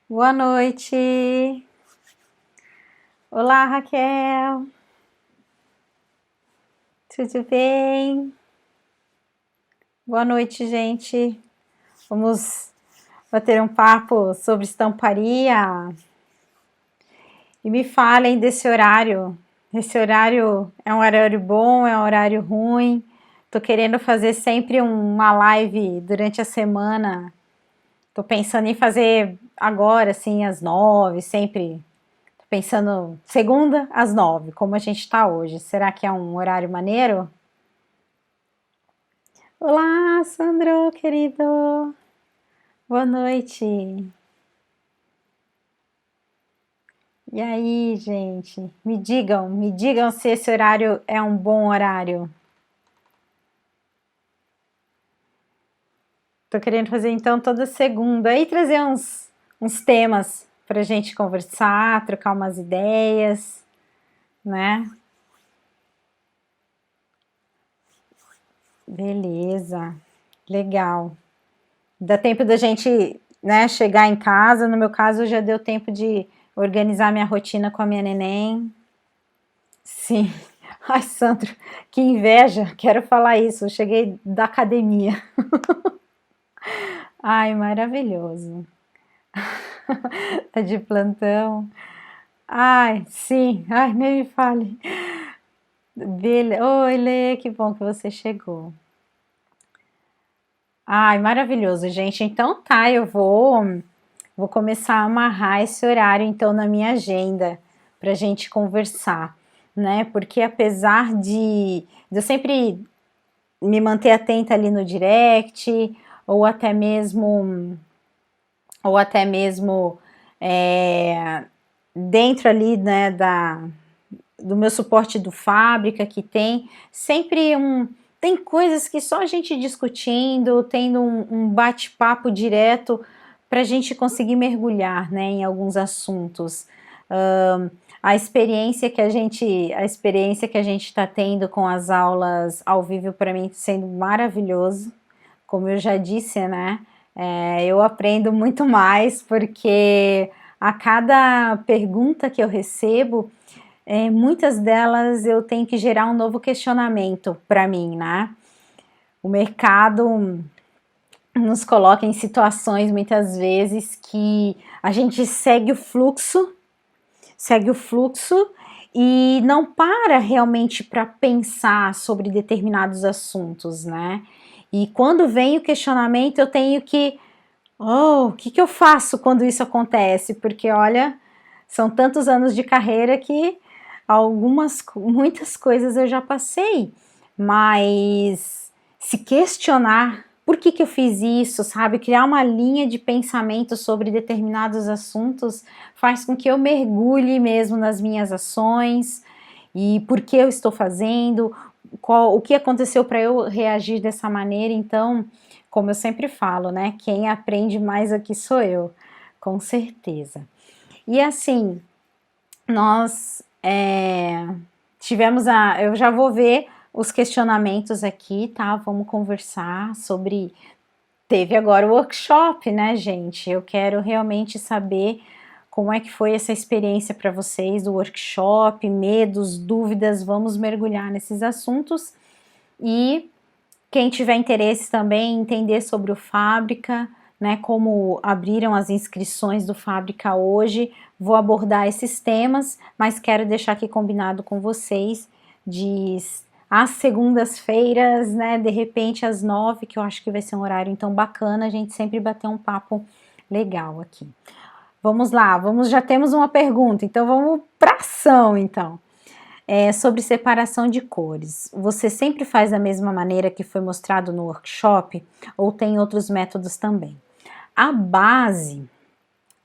Boa noite. Olá, Raquel. Tudo bem? Boa noite, gente. Vamos bater um papo sobre estamparia. E me falem desse horário. Esse horário é um horário bom, é um horário ruim? Tô querendo fazer sempre uma live durante a semana. Tô pensando em fazer agora, assim, às 9, sempre. Pensando segunda às 9, como a gente está hoje. Será que é um horário maneiro? Olá, Sandro, querido. Boa noite. E aí, gente? Me digam se esse horário é um bom horário. Tô querendo fazer então toda segunda e trazer uns temas pra gente conversar, trocar umas ideias, né? Beleza, legal. Dá tempo da gente, né, chegar em casa. No meu caso, já deu tempo de organizar minha rotina com a minha neném. Sim. Ai, Sandro, que inveja. Quero falar isso. Eu cheguei da academia. Ai, maravilhoso. Tá de plantão. Ai, sim. Ai, nem me fale. Oi, Lê, que bom que você chegou. Ai, maravilhoso, gente. Então tá, vou começar a amarrar esse horário então na minha agenda para a gente conversar, né? Porque apesar de eu sempre me manter atenta ali no direct ou até mesmo ou até mesmo é, dentro ali, né, do meu suporte do fábrica, que tem sempre tem coisas que só a gente discutindo, tendo um bate-papo direto para a gente conseguir mergulhar, né, em alguns assuntos. A experiência que a gente está tendo com as aulas ao vivo, para mim sendo maravilhoso. Como eu já disse, né, eu aprendo muito mais porque a cada pergunta que eu recebo, muitas delas eu tenho que gerar um novo questionamento para mim, né? O mercado nos coloca em situações muitas vezes que a gente segue o fluxo e não para realmente para pensar sobre determinados assuntos, né? E quando vem o questionamento, eu tenho que, o que eu faço quando isso acontece? Porque olha, são tantos anos de carreira que muitas coisas eu já passei, mas se questionar por que eu fiz isso, sabe? Criar uma linha de pensamento sobre determinados assuntos faz com que eu mergulhe mesmo nas minhas ações e por que eu estou fazendo, o que aconteceu para eu reagir dessa maneira. Então, como eu sempre falo, né? Quem aprende mais aqui sou eu, com certeza. E assim, nós tivemos eu já vou ver os questionamentos aqui, tá? Vamos conversar sobre. Teve agora o workshop, né, gente? Eu quero realmente saber como é que foi essa experiência para vocês do workshop, medos, dúvidas, vamos mergulhar nesses assuntos. E quem tiver interesse também em entender sobre o Fábrica, né, como abriram as inscrições do Fábrica hoje, vou abordar esses temas, mas quero deixar aqui combinado com vocês de às segundas-feiras, né, de repente às 9, que eu acho que vai ser um horário então bacana, a gente sempre bater um papo legal aqui. Vamos lá, já temos uma pergunta, então vamos para ação então. Sobre separação de cores. Você sempre faz da mesma maneira que foi mostrado no workshop ou tem outros métodos também? A base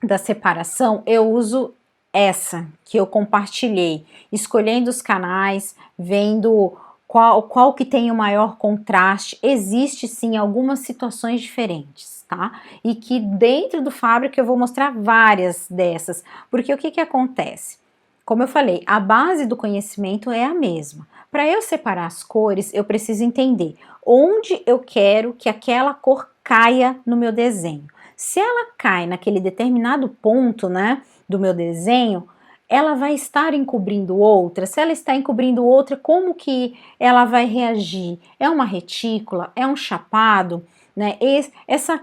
da separação eu uso essa que eu compartilhei, escolhendo os canais, vendo qual que tem o maior contraste. Existe sim algumas situações diferentes, tá? E que dentro do Fábrica eu vou mostrar várias dessas, porque o que acontece? Como eu falei, a base do conhecimento é a mesma. Para eu separar as cores, eu preciso entender onde eu quero que aquela cor caia no meu desenho. Se ela cai naquele determinado ponto, né, do meu desenho, ela vai estar encobrindo outra. Se ela está encobrindo outra, como que ela vai reagir? É uma retícula? É um chapado? Né? Essa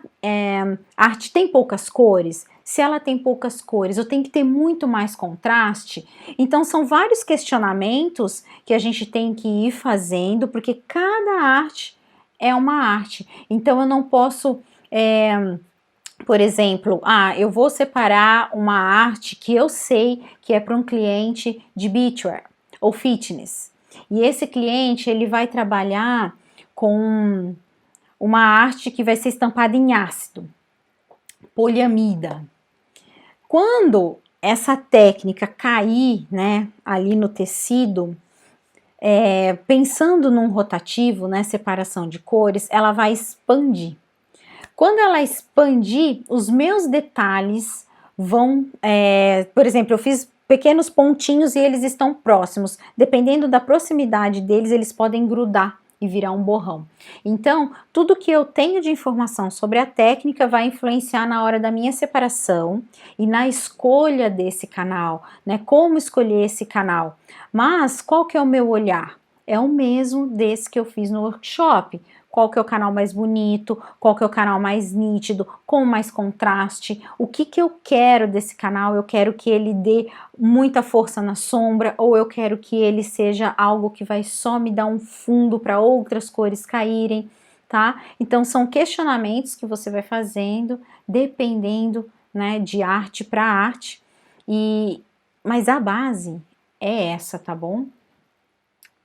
arte tem poucas cores? Se ela tem poucas cores, eu tenho que ter muito mais contraste? Então são vários questionamentos que a gente tem que ir fazendo, porque cada arte é uma arte. Então eu não posso... por exemplo, eu vou separar uma arte que eu sei que é para um cliente de beachwear ou fitness. E esse cliente, ele vai trabalhar com uma arte que vai ser estampada em ácido, poliamida. Quando essa técnica cair, né, ali no tecido, pensando num rotativo, né, separação de cores, ela vai expandir. Quando ela expandir, os meus detalhes vão, por exemplo, eu fiz pequenos pontinhos e eles estão próximos. Dependendo da proximidade deles, eles podem grudar e virar um borrão. Então, tudo que eu tenho de informação sobre a técnica vai influenciar na hora da minha separação e na escolha desse canal, né? Como escolher esse canal. Mas, qual que é o meu olhar? É o mesmo desse que eu fiz no workshop. Qual que é o canal mais bonito, qual que é o canal mais nítido, com mais contraste, o que que eu quero desse canal, eu quero que ele dê muita força na sombra, ou eu quero que ele seja algo que vai só me dar um fundo para outras cores caírem, tá? Então são questionamentos que você vai fazendo, dependendo, né, de arte para arte, mas a base é essa, tá bom?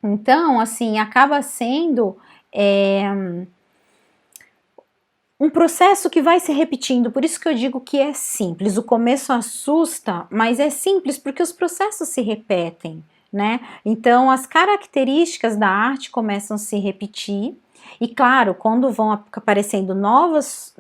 Então, assim, acaba sendo um processo que vai se repetindo, por isso que eu digo que é simples. O começo assusta, mas é simples porque os processos se repetem, né? Então, as características da arte começam a se repetir, e claro, quando vão aparecendo novos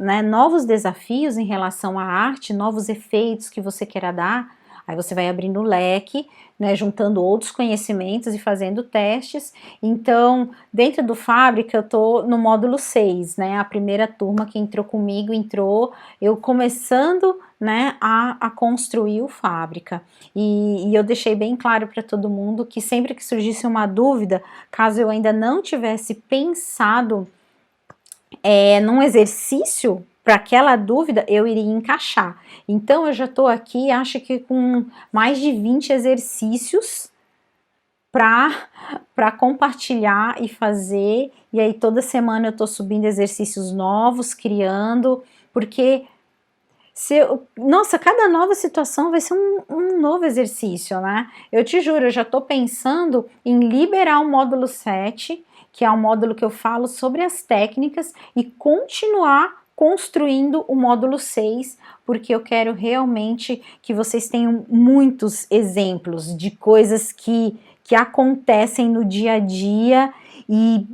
desafios em relação à arte, novos efeitos que você queira dar, aí você vai abrindo o leque, né, juntando outros conhecimentos e fazendo testes. Então, dentro do Fábrica, eu tô no módulo 6, né, a primeira turma que entrou comigo, eu começando, né, a construir o Fábrica. E eu deixei bem claro para todo mundo que sempre que surgisse uma dúvida, caso eu ainda não tivesse pensado num exercício para aquela dúvida, eu iria encaixar. Então, eu já estou aqui, acho que com mais de 20 exercícios para compartilhar e fazer, e aí toda semana eu estou subindo exercícios novos, criando, porque nossa, cada nova situação vai ser um novo exercício, né? Eu te juro, eu já estou pensando em liberar o módulo 7, que é o módulo que eu falo sobre as técnicas, e continuar construindo o módulo 6, porque eu quero realmente que vocês tenham muitos exemplos de coisas que acontecem no dia a dia, e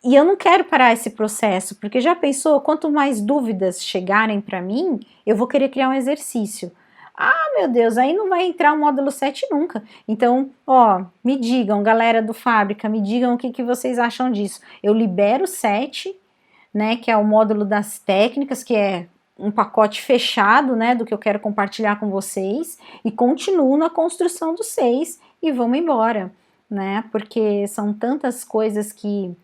eu não quero parar esse processo, porque já pensou, quanto mais dúvidas chegarem para mim, eu vou querer criar um exercício. Ah, meu Deus, aí não vai entrar o módulo 7 nunca. Então, ó, me digam, galera do Fábrica, me digam o que vocês acham disso. Eu libero o 7, né, que é o módulo das técnicas, que é um pacote fechado, né, do que eu quero compartilhar com vocês, e continuo na construção do 6 e vamos embora, né, porque são tantas coisas que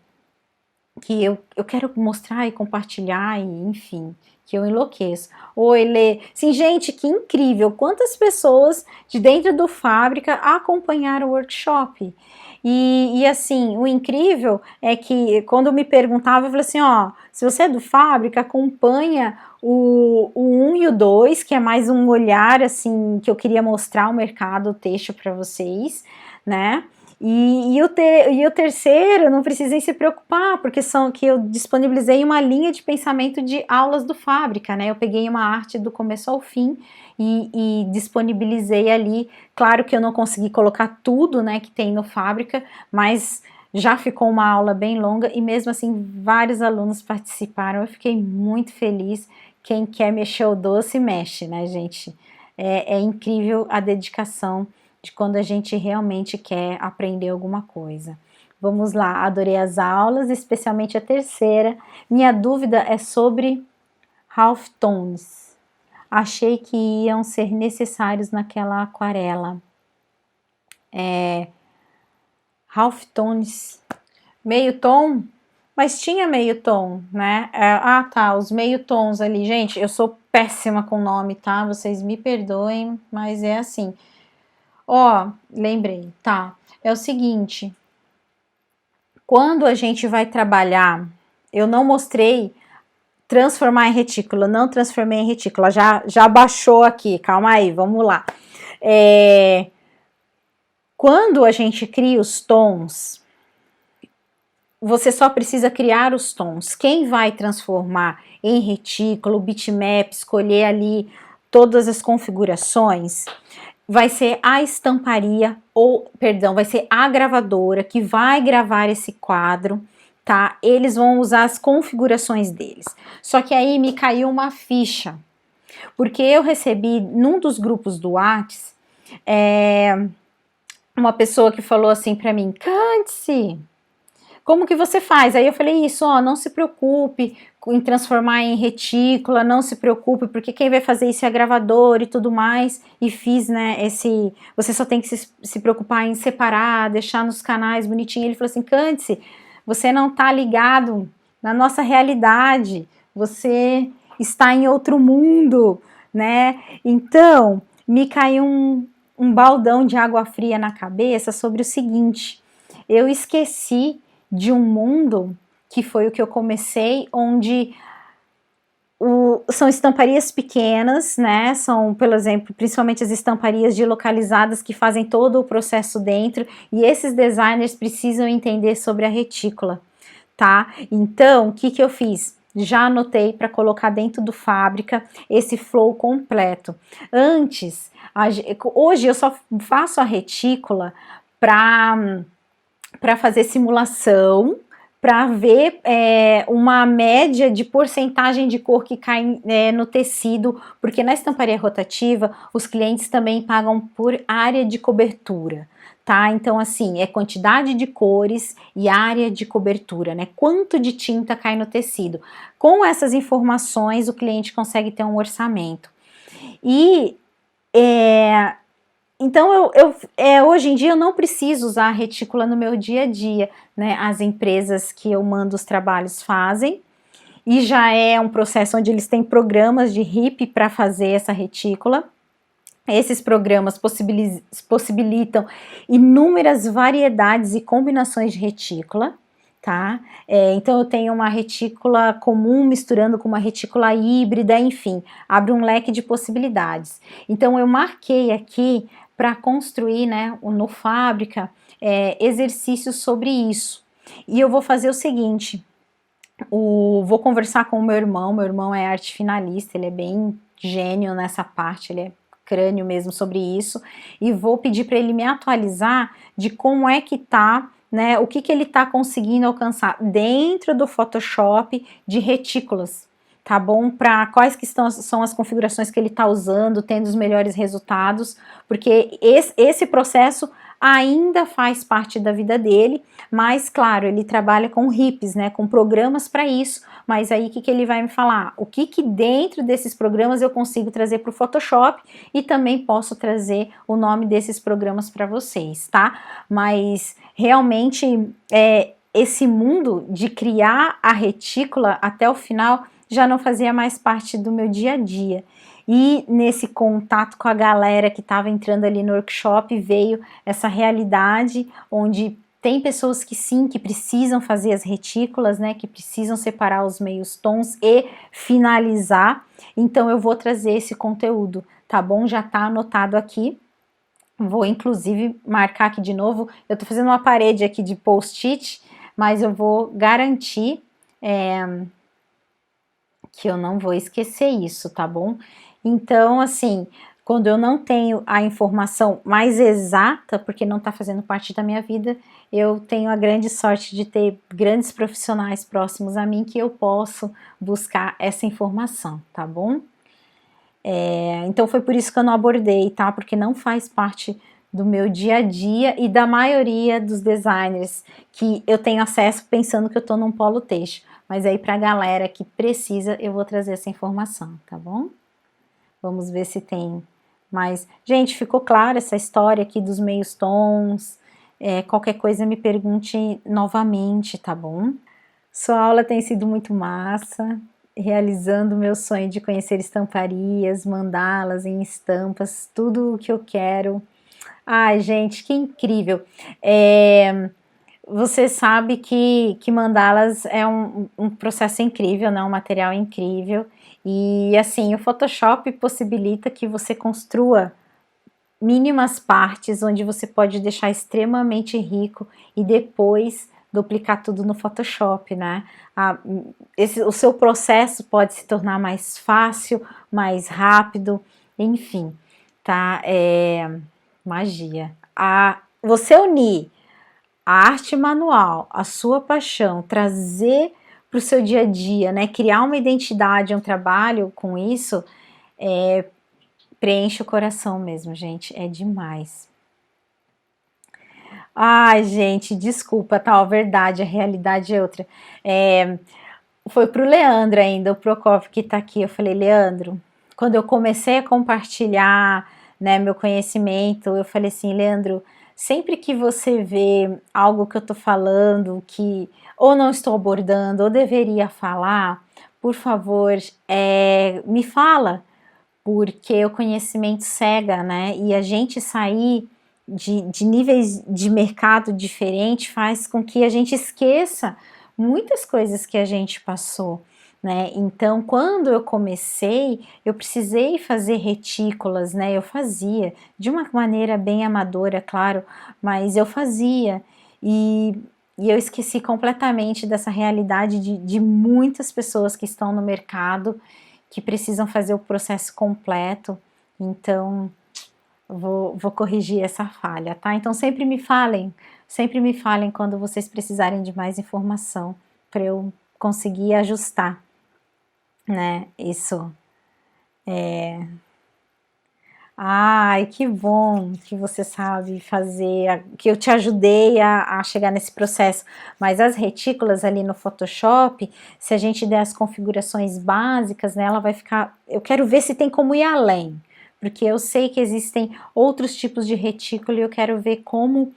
eu quero mostrar e compartilhar, e enfim, que eu enlouqueço. Oi, Lê. Sim, gente, que incrível! Quantas pessoas de dentro do Fábrica acompanharam o workshop. E assim, o incrível é que quando me perguntava, eu falei assim, ó, se você é do Fábrica, acompanha o 1 e o 2, que é mais um olhar, assim, que eu queria mostrar o mercado têxtil para vocês, né? E o terceiro, não precisem se preocupar, porque são que eu disponibilizei uma linha de pensamento de aulas do Fábrica, né? Eu peguei uma arte do começo ao fim e disponibilizei ali. Claro que eu não consegui colocar tudo, né, que tem no Fábrica, mas já ficou uma aula bem longa e mesmo assim vários alunos participaram. Eu fiquei muito feliz. Quem quer mexer o doce, mexe, né, gente? É incrível a dedicação de quando a gente realmente quer aprender alguma coisa. Vamos lá, adorei as aulas, especialmente a terceira. Minha dúvida é sobre halftones. Achei que iam ser necessários naquela aquarela. Halftones, meio tom, mas tinha meio tom, né? Tá, os meio tons ali. Gente, eu sou péssima com nome, tá? Vocês me perdoem, mas é assim. Ó, lembrei, tá? É o seguinte, quando a gente vai trabalhar, eu não mostrei transformar em retícula, não transformei em retícula, já baixou aqui, calma aí, vamos lá. Quando a gente cria os tons, você só precisa criar os tons. Quem vai transformar em retículo, bitmap, escolher ali todas as configurações, vai ser a estamparia, vai ser a gravadora que vai gravar esse quadro, tá? Eles vão usar as configurações deles. Só que aí me caiu uma ficha, porque eu recebi num dos grupos do Whats, uma pessoa que falou assim pra mim, Candice, como que você faz? Aí eu falei isso, ó, não se preocupe em transformar em retícula, não se preocupe, porque quem vai fazer isso é a gravadora e tudo mais, e fiz, né, você só tem que se preocupar em separar, deixar nos canais bonitinho. Ele falou assim, Candice, você não tá ligado na nossa realidade, você está em outro mundo, né, então me caiu um baldão de água fria na cabeça sobre o seguinte, eu esqueci de um mundo que foi o que eu comecei, onde são estamparias pequenas, né, são, por exemplo, principalmente as estamparias de localizadas que fazem todo o processo dentro, e esses designers precisam entender sobre a retícula, tá? Então, o que eu fiz? Já anotei para colocar dentro do Fábrica esse flow completo. Antes, hoje eu só faço a retícula para fazer simulação, para ver uma média de porcentagem de cor que cai no tecido, porque na estamparia rotativa os clientes também pagam por área de cobertura, tá? Então assim, é quantidade de cores e área de cobertura, né? Quanto de tinta cai no tecido. Com essas informações o cliente consegue ter um orçamento. E então, hoje em dia eu não preciso usar a retícula no meu dia a dia, né? As empresas que eu mando os trabalhos fazem, e já é um processo onde eles têm programas de RIP para fazer essa retícula. Esses programas possibilitam inúmeras variedades e combinações de retícula, tá? Então eu tenho uma retícula comum misturando com uma retícula híbrida, enfim, abre um leque de possibilidades. Então eu marquei aqui para construir, né, no Fábrica, exercícios sobre isso. E eu vou fazer o seguinte, vou conversar com o meu irmão é arte finalista, ele é bem gênio nessa parte, ele é crânio mesmo sobre isso, e vou pedir para ele me atualizar de como é que tá, né, o que ele tá conseguindo alcançar dentro do Photoshop de retículas, tá bom? Para quais que são as configurações que ele tá usando, tendo os melhores resultados, porque esse processo ainda faz parte da vida dele, mas claro, ele trabalha com RIPs, né, com programas para isso, mas aí o que ele vai me falar? O que dentro desses programas eu consigo trazer para o Photoshop e também posso trazer o nome desses programas para vocês, tá? Mas realmente esse mundo de criar a retícula até o final já não fazia mais parte do meu dia a dia. E nesse contato com a galera que estava entrando ali no workshop, veio essa realidade onde tem pessoas que sim, que precisam fazer as retículas, né, que precisam separar os meios tons e finalizar, então eu vou trazer esse conteúdo, tá bom? Já tá anotado aqui, vou inclusive marcar aqui de novo, eu tô fazendo uma parede aqui de post-it, mas eu vou garantir que eu não vou esquecer isso, tá bom? Então, assim, quando eu não tenho a informação mais exata, porque não está fazendo parte da minha vida, eu tenho a grande sorte de ter grandes profissionais próximos a mim que eu posso buscar essa informação, tá bom? Então foi por isso que eu não abordei, tá? Porque não faz parte do meu dia a dia e da maioria dos designers que eu tenho acesso pensando que eu tô num polo têxtil. Mas aí para a galera que precisa, eu vou trazer essa informação, tá bom? Vamos ver se tem mais. Gente, ficou clara essa história aqui dos meios tons? Qualquer coisa me pergunte novamente, tá bom? Sua aula tem sido muito massa, realizando o meu sonho de conhecer estamparias, mandalas em estampas, tudo o que eu quero. Ai, gente, que incrível! Você sabe que mandalas é um processo incrível, né? Um material incrível. E assim, o Photoshop possibilita que você construa mínimas partes onde você pode deixar extremamente rico e depois duplicar tudo no Photoshop, né? O seu processo pode se tornar mais fácil, mais rápido, enfim, tá? Magia. Você unir a arte manual, a sua paixão, trazer para o seu dia a dia, né? Criar uma identidade, um trabalho com isso, preenche o coração mesmo, gente, é demais. Ai, gente, desculpa, tá, verdade, a realidade é outra. Foi pro Leandro ainda, o Prokofiev que tá aqui, eu falei, Leandro, quando eu comecei a compartilhar, né, meu conhecimento, eu falei assim, Leandro, sempre que você vê algo que eu tô falando, que ou não estou abordando, ou deveria falar, por favor, me fala, porque o conhecimento cega, né? E a gente sair de níveis de mercado diferente faz com que a gente esqueça muitas coisas que a gente passou, né? Então, quando eu comecei, eu precisei fazer retículas, né? Eu fazia de uma maneira bem amadora, claro, mas eu fazia e eu esqueci completamente dessa realidade de muitas pessoas que estão no mercado que precisam fazer o processo completo, então vou corrigir essa falha, tá? Então sempre me falem quando vocês precisarem de mais informação, para eu conseguir ajustar, né, isso. Ai, que bom que você sabe fazer, que eu te ajudei a chegar nesse processo. Mas as retículas ali no Photoshop, se a gente der as configurações básicas, né, ela vai ficar... Eu quero ver se tem como ir além, porque eu sei que existem outros tipos de retícula e eu quero ver como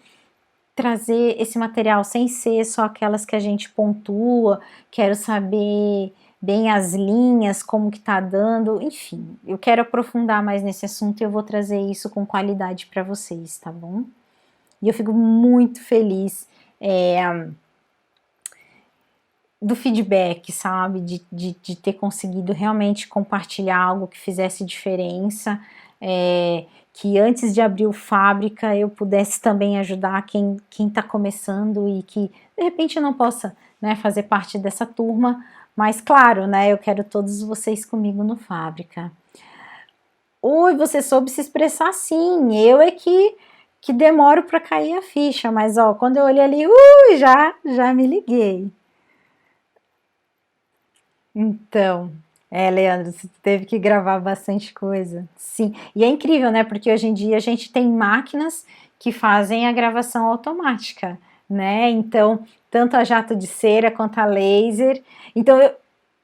trazer esse material sem ser só aquelas que a gente pontua, quero saber bem as linhas, como que tá dando, enfim, eu quero aprofundar mais nesse assunto e eu vou trazer isso com qualidade para vocês, tá bom? E eu fico muito feliz do feedback, sabe, de ter conseguido realmente compartilhar algo que fizesse diferença, que antes de abrir o Fábrica eu pudesse também ajudar quem está começando e que de repente não possa, né, fazer parte dessa turma, mas claro, né, eu quero todos vocês comigo no Fábrica. Ui, você soube se expressar sim, eu é que demoro para cair a ficha, mas ó, quando eu olhei ali, já me liguei. Então, Leandro, você teve que gravar bastante coisa. Sim, e é incrível, né? Porque hoje em dia a gente tem máquinas que fazem a gravação automática, né? Então, tanto a jato de cera quanto a laser. Então,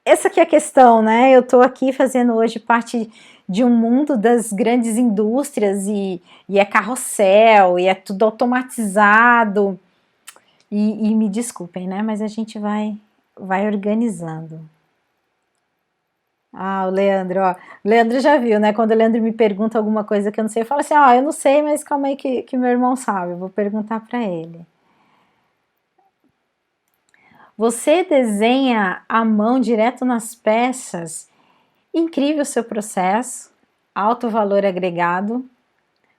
essa aqui é a questão, né? Eu tô aqui fazendo hoje parte de um mundo das grandes indústrias e é carrossel, e é tudo automatizado. E me desculpem, né? Mas a gente vai organizando. Ah, o Leandro, ó. O Leandro já viu, né? Quando o Leandro me pergunta alguma coisa que eu não sei, eu falo assim, ó, eu não sei, mas calma aí que meu irmão sabe, eu vou perguntar para ele. Você desenha à mão direto nas peças, incrível o seu processo, alto valor agregado,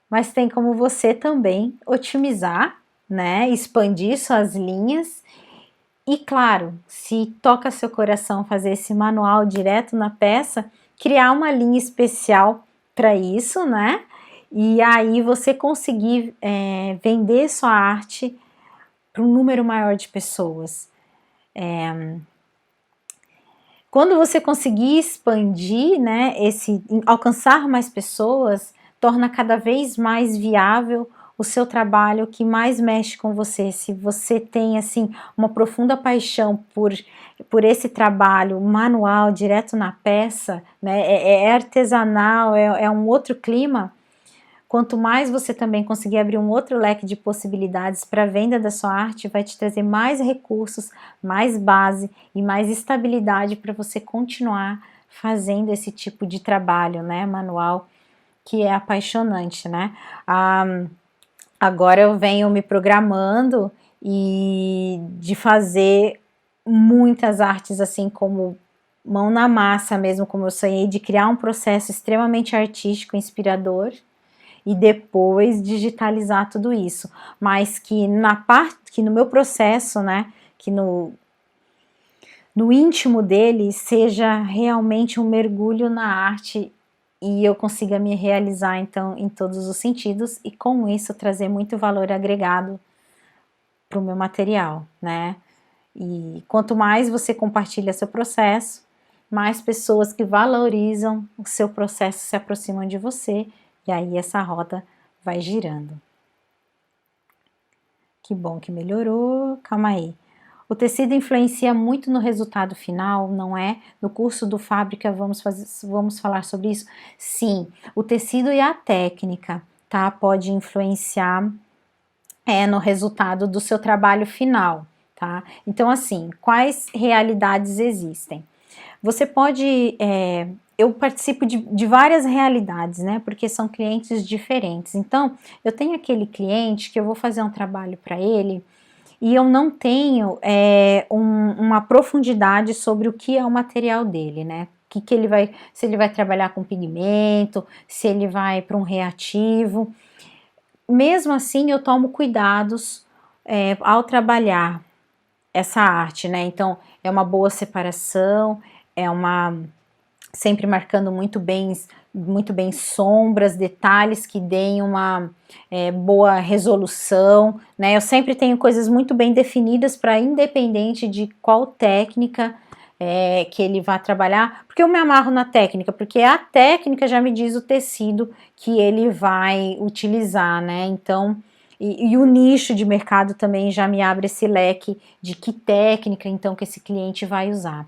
mas tem como você também otimizar, né? Expandir suas linhas e claro, se toca seu coração fazer esse manual direto na peça, criar uma linha especial para isso, né? E aí você conseguir vender sua arte para um número maior de pessoas. Quando você conseguir expandir, né, alcançar mais pessoas, torna cada vez mais viável o seu trabalho que mais mexe com você, se você tem assim uma profunda paixão por esse trabalho manual, direto na peça, né, é artesanal, é um outro clima, quanto mais você também conseguir abrir um outro leque de possibilidades para a venda da sua arte, vai te trazer mais recursos, mais base e mais estabilidade para você continuar fazendo esse tipo de trabalho, né, manual, que é apaixonante, né? Agora eu venho me programando e de fazer muitas artes assim como mão na massa mesmo, como eu sonhei, de criar um processo extremamente artístico, inspirador, e depois digitalizar tudo isso, mas que que no meu processo, né, que no íntimo dele seja realmente um mergulho na arte e eu consiga me realizar então em todos os sentidos e com isso trazer muito valor agregado para o meu material, né? E quanto mais você compartilha seu processo, mais pessoas que valorizam o seu processo se aproximam de você e aí essa roda vai girando. Que bom que melhorou, calma aí. O tecido influencia muito no resultado final, não é? No curso do Fábrica vamos falar sobre isso? Sim, o tecido e a técnica, tá? Pode influenciar no resultado do seu trabalho final, tá? Então, assim, quais realidades existem? Você pode... eu participo de várias realidades, né? Porque são clientes diferentes. Então, eu tenho aquele cliente que eu vou fazer um trabalho para ele e eu não tenho uma profundidade sobre o que é o material dele, né? Que ele vai, se ele vai trabalhar com pigmento, se ele vai para um reativo. Mesmo assim, eu tomo cuidados ao trabalhar essa arte, né? Então, é uma boa separação, sempre marcando muito bem sombras, detalhes que deem uma boa resolução, né? Eu sempre tenho coisas muito bem definidas para independente de qual técnica que ele vai trabalhar, porque eu me amarro na técnica, porque a técnica já me diz o tecido que ele vai utilizar, né? Então, e o nicho de mercado também já me abre esse leque de que técnica então que esse cliente vai usar.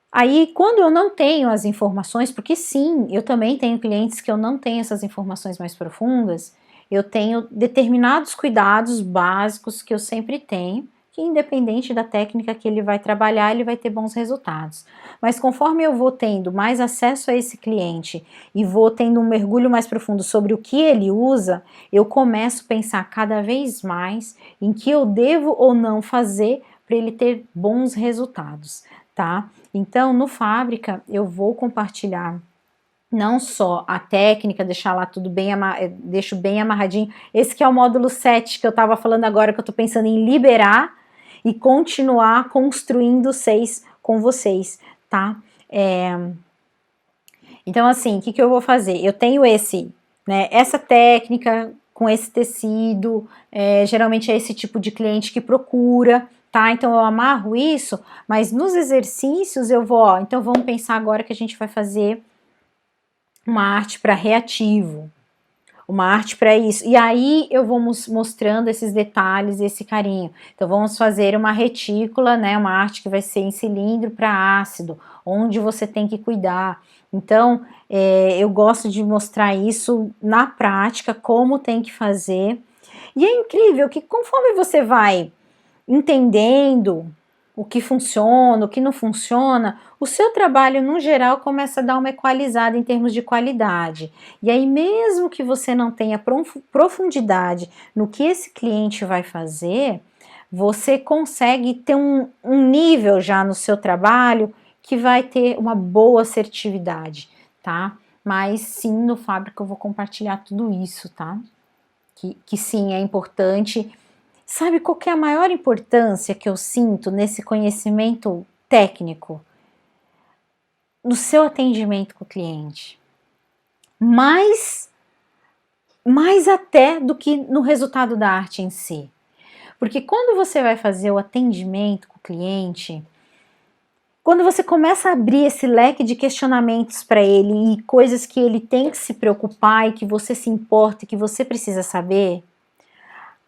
Aí, quando eu não tenho as informações, porque sim, eu também tenho clientes que eu não tenho essas informações mais profundas, eu tenho determinados cuidados básicos que eu sempre tenho, que independente da técnica que ele vai trabalhar, ele vai ter bons resultados. Mas conforme eu vou tendo mais acesso a esse cliente e vou tendo um mergulho mais profundo sobre o que ele usa, eu começo a pensar cada vez mais em que eu devo ou não fazer para ele ter bons resultados, tá? Então, no Fábrica, eu vou compartilhar não só a técnica, deixar lá tudo bem, deixo bem amarradinho. Esse que é o módulo 7 que eu estava falando agora, que eu estou pensando em liberar e continuar construindo 6 com vocês, tá? Então, assim, o que eu vou fazer? Eu tenho essa técnica com esse tecido, geralmente é esse tipo de cliente que procura, tá? Então eu amarro isso, mas nos exercícios eu vou, então vamos pensar agora que a gente vai fazer uma arte para reativo, uma arte para isso, e aí eu vou mostrando esses detalhes, esse carinho. Então vamos fazer uma retícula, né, uma arte que vai ser em cilindro para ácido, onde você tem que cuidar. Então eu gosto de mostrar isso na prática, como tem que fazer, e é incrível que conforme você vai entendendo o que funciona, o que não funciona, o seu trabalho, no geral, começa a dar uma equalizada em termos de qualidade. E aí, mesmo que você não tenha profundidade no que esse cliente vai fazer, você consegue ter um nível já no seu trabalho que vai ter uma boa assertividade, tá? Mas sim, no Fábrica eu vou compartilhar tudo isso, tá? Que sim, é importante. Sabe qual que é a maior importância que eu sinto nesse conhecimento técnico? No seu atendimento com o cliente. Mais até do que no resultado da arte em si. Porque quando você vai fazer o atendimento com o cliente, Quando você começa a abrir esse leque de questionamentos para ele e coisas que ele tem que se preocupar e que você se importa e que você precisa saber,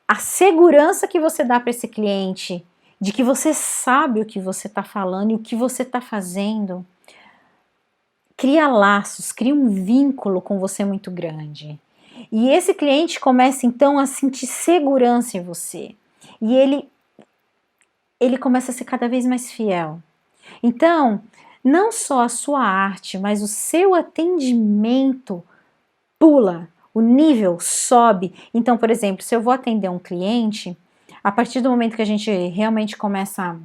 a segurança que você dá para esse cliente de que você sabe o que você está falando e o que você está fazendo, cria laços, cria um vínculo com você muito grande. E esse cliente começa então a sentir segurança em você. E ele começa a ser cada vez mais fiel. Então, não só a sua arte, mas o seu atendimento pula, o nível sobe. Então, por exemplo, se eu vou atender um cliente, a partir do momento que a gente realmente começa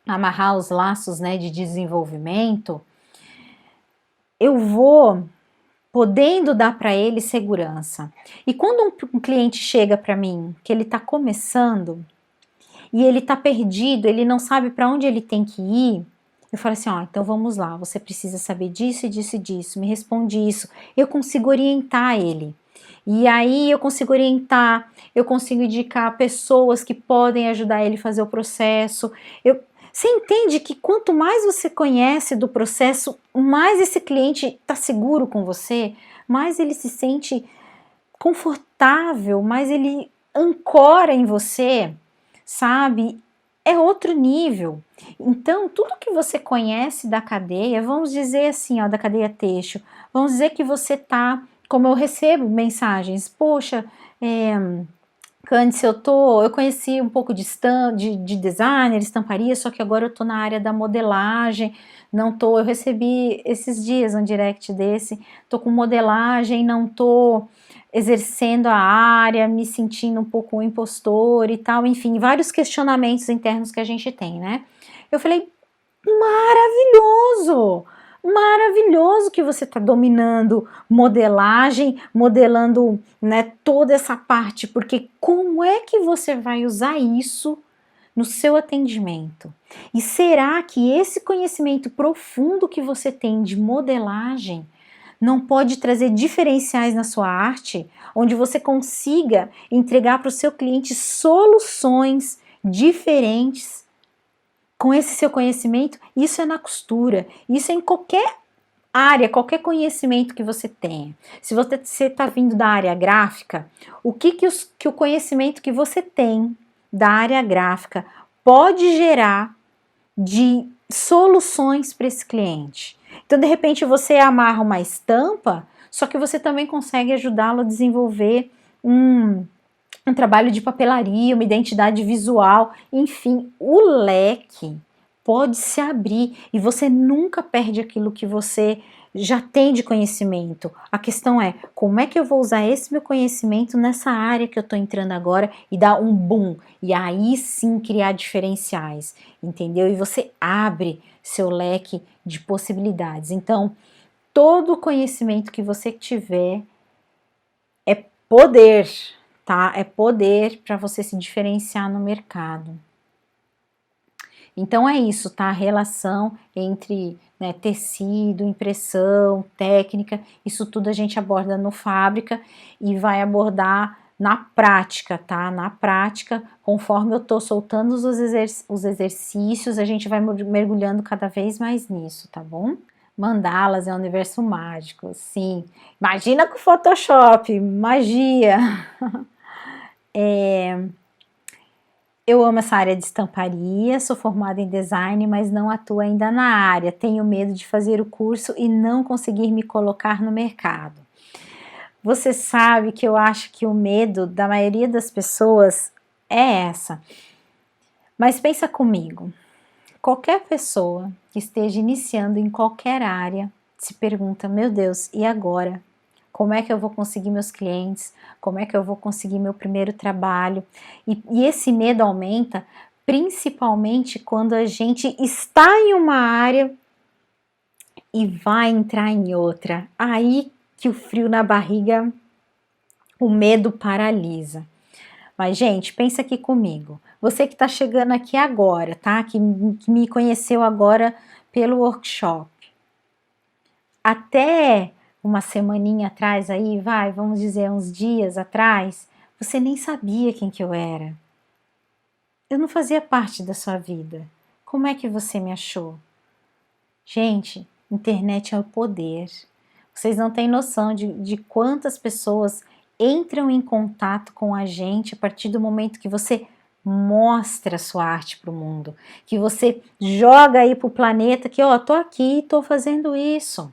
a amarrar os laços, né, de desenvolvimento, eu vou podendo dar para ele segurança. E quando um cliente chega para mim, que ele está começando, e ele está perdido, ele não sabe para onde ele tem que ir, eu falo assim, ó, então vamos lá, você precisa saber disso, disso e disso, me responde isso. Eu consigo orientar ele. E aí eu consigo orientar, eu consigo indicar pessoas que podem ajudar ele a fazer o processo. Você entende que quanto mais você conhece do processo, mais esse cliente está seguro com você, mais ele se sente confortável, mais ele ancora em você, sabe? É outro nível. Então, tudo que você conhece da cadeia, vamos dizer assim, ó, da cadeia têxtil, vamos dizer que você tá, como eu recebo mensagens, poxa, Cândice, eu conheci um pouco de designer, estamparia, só que agora eu tô na área da modelagem, eu recebi esses dias um direct desse, tô com modelagem, não tô exercendo a área, me sentindo um pouco um impostor e tal, enfim, vários questionamentos internos que a gente tem, né? Eu falei, maravilhoso! Maravilhoso que você está dominando modelagem, modelando, né, toda essa parte, porque como é que você vai usar isso no seu atendimento? E será que esse conhecimento profundo que você tem de modelagem não pode trazer diferenciais na sua arte, onde você consiga entregar para o seu cliente soluções diferentes com esse seu conhecimento? Isso é na costura, isso é em qualquer área, qualquer conhecimento que você tenha. Se você está vindo da área gráfica, o que o conhecimento que você tem da área gráfica pode gerar de soluções para esse cliente? Então, de repente, você amarra uma estampa, só que você também consegue ajudá-lo a desenvolver um trabalho de papelaria, uma identidade visual, enfim, o leque pode se abrir e você nunca perde aquilo que você já tem de conhecimento. A questão é, como é que eu vou usar esse meu conhecimento nessa área que eu estou entrando agora e dar um boom, e aí sim criar diferenciais, entendeu? E você abre seu leque de possibilidades. Então, todo conhecimento que você tiver é poder, tá? É poder para você se diferenciar no mercado. Então é isso, tá? A relação entre, né, tecido, impressão, técnica, isso tudo a gente aborda no Fábrica e vai abordar na prática, tá? Na prática, conforme eu tô soltando os exercícios, a gente vai mergulhando cada vez mais nisso, tá bom? Mandalas é um universo mágico, sim. Imagina com o Photoshop, magia! Eu amo essa área de estamparia, sou formada em design, mas não atuo ainda na área. Tenho medo de fazer o curso e não conseguir me colocar no mercado. Você sabe que eu acho que o medo da maioria das pessoas é essa. Mas pensa comigo, qualquer pessoa que esteja iniciando em qualquer área se pergunta, meu Deus, e agora? Como é que eu vou conseguir meus clientes? Como é que eu vou conseguir meu primeiro trabalho? E esse medo aumenta principalmente quando a gente está em uma área e vai entrar em outra. Aí que o frio na barriga, o medo paralisa. Mas, gente, pensa aqui comigo. Você que está chegando aqui agora, tá? Que me conheceu agora pelo workshop. Até uma semaninha atrás aí, vamos dizer, uns dias atrás, você nem sabia quem que eu era. Eu não fazia parte da sua vida. Como é que você me achou? Gente, internet é o poder. Vocês não têm noção de quantas pessoas entram em contato com a gente a partir do momento que você mostra a sua arte para o mundo, que você joga aí para o planeta que, ó, tô aqui, tô fazendo isso.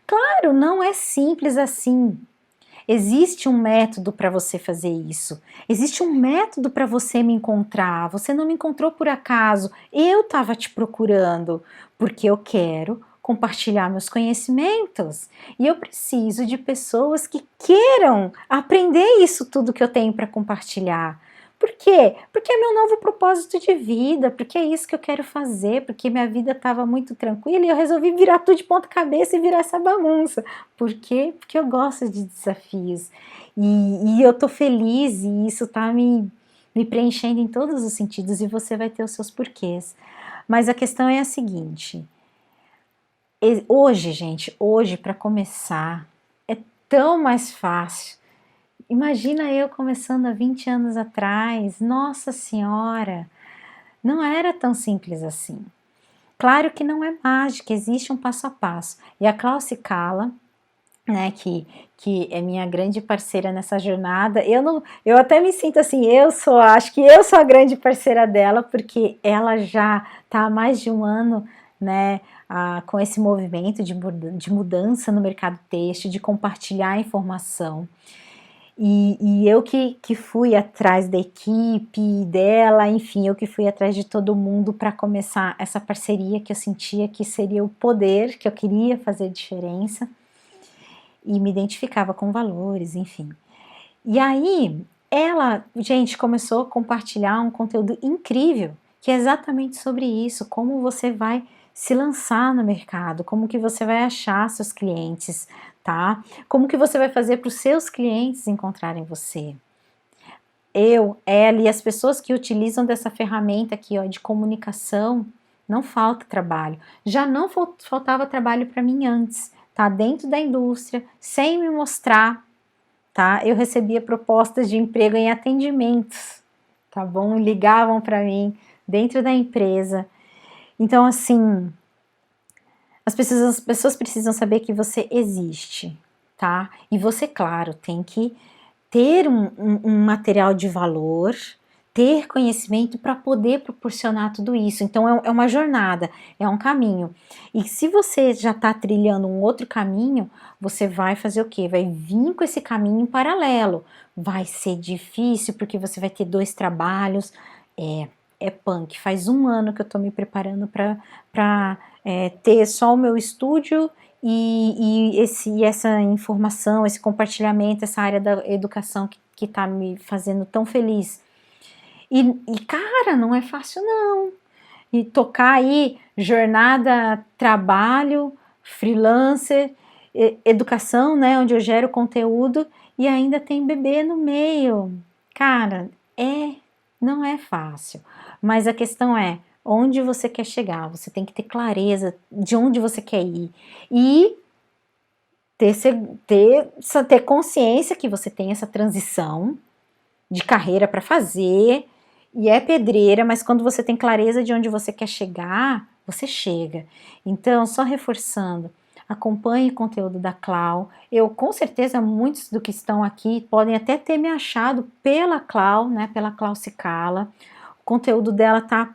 Claro, não é simples assim. Existe um método para você fazer isso. Existe um método para você me encontrar. Você não me encontrou por acaso. Eu estava te procurando porque eu quero compartilhar meus conhecimentos. E eu preciso de pessoas que queiram aprender isso tudo que eu tenho para compartilhar. Por quê? Porque é meu novo propósito de vida, porque é isso que eu quero fazer, porque minha vida estava muito tranquila e eu resolvi virar tudo de ponta cabeça e virar essa bagunça. Por quê? Porque eu gosto de desafios e eu tô feliz e isso tá me preenchendo em todos os sentidos e você vai ter os seus porquês. Mas a questão é a seguinte, hoje, gente, hoje para começar é tão mais fácil. Imagina eu começando há 20 anos atrás, nossa senhora, não era tão simples assim. Claro que não é mágica, existe um passo a passo. E a Cláudia Cala, né, que é minha grande parceira nessa jornada, eu até me sinto assim, acho que eu sou a grande parceira dela, porque ela já está há mais de um ano, né, com esse movimento de mudança no mercado têxtil, de compartilhar informação. E eu que fui atrás da equipe dela, enfim, eu que fui atrás de todo mundo para começar essa parceria que eu sentia que seria o poder, que eu queria fazer diferença e me identificava com valores, enfim. E aí, ela, gente, começou a compartilhar um conteúdo incrível, que é exatamente sobre isso, como você vai se lançar no mercado, como que você vai achar seus clientes, tá? Como que você vai fazer para os seus clientes encontrarem você. Ela e as pessoas que utilizam dessa ferramenta aqui, ó, de comunicação, não falta trabalho. Já não faltava trabalho para mim antes, tá? Dentro da indústria, sem me mostrar, tá? Eu recebia propostas de emprego em atendimentos, tá bom? Ligavam para mim dentro da empresa. Então, assim, as pessoas precisam saber que você existe, tá? E você, claro, tem que ter um material de valor, ter conhecimento para poder proporcionar tudo isso. Então é uma jornada, é um caminho. E se você já está trilhando um outro caminho, você vai fazer o quê? Vai vir com esse caminho em paralelo. Vai ser difícil porque você vai ter 2 trabalhos. É punk. Faz um ano que eu estou me preparando para ter só o meu estúdio e essa informação, esse compartilhamento, essa área da educação que tá me fazendo tão feliz. Cara, não é fácil não. E tocar aí jornada, trabalho, freelancer, educação, né, onde eu gero conteúdo e ainda tem bebê no meio. Cara, não é fácil. Mas a questão é, onde você quer chegar? Você tem que ter clareza de onde você quer ir. E ter consciência que você tem essa transição de carreira para fazer, e é pedreira, mas quando você tem clareza de onde você quer chegar, você chega. Então, só reforçando, acompanhe o conteúdo da Clau. Eu, com certeza, muitos do que estão aqui podem até ter me achado pela Clau, né, pela Clau Cicala. O conteúdo dela tá,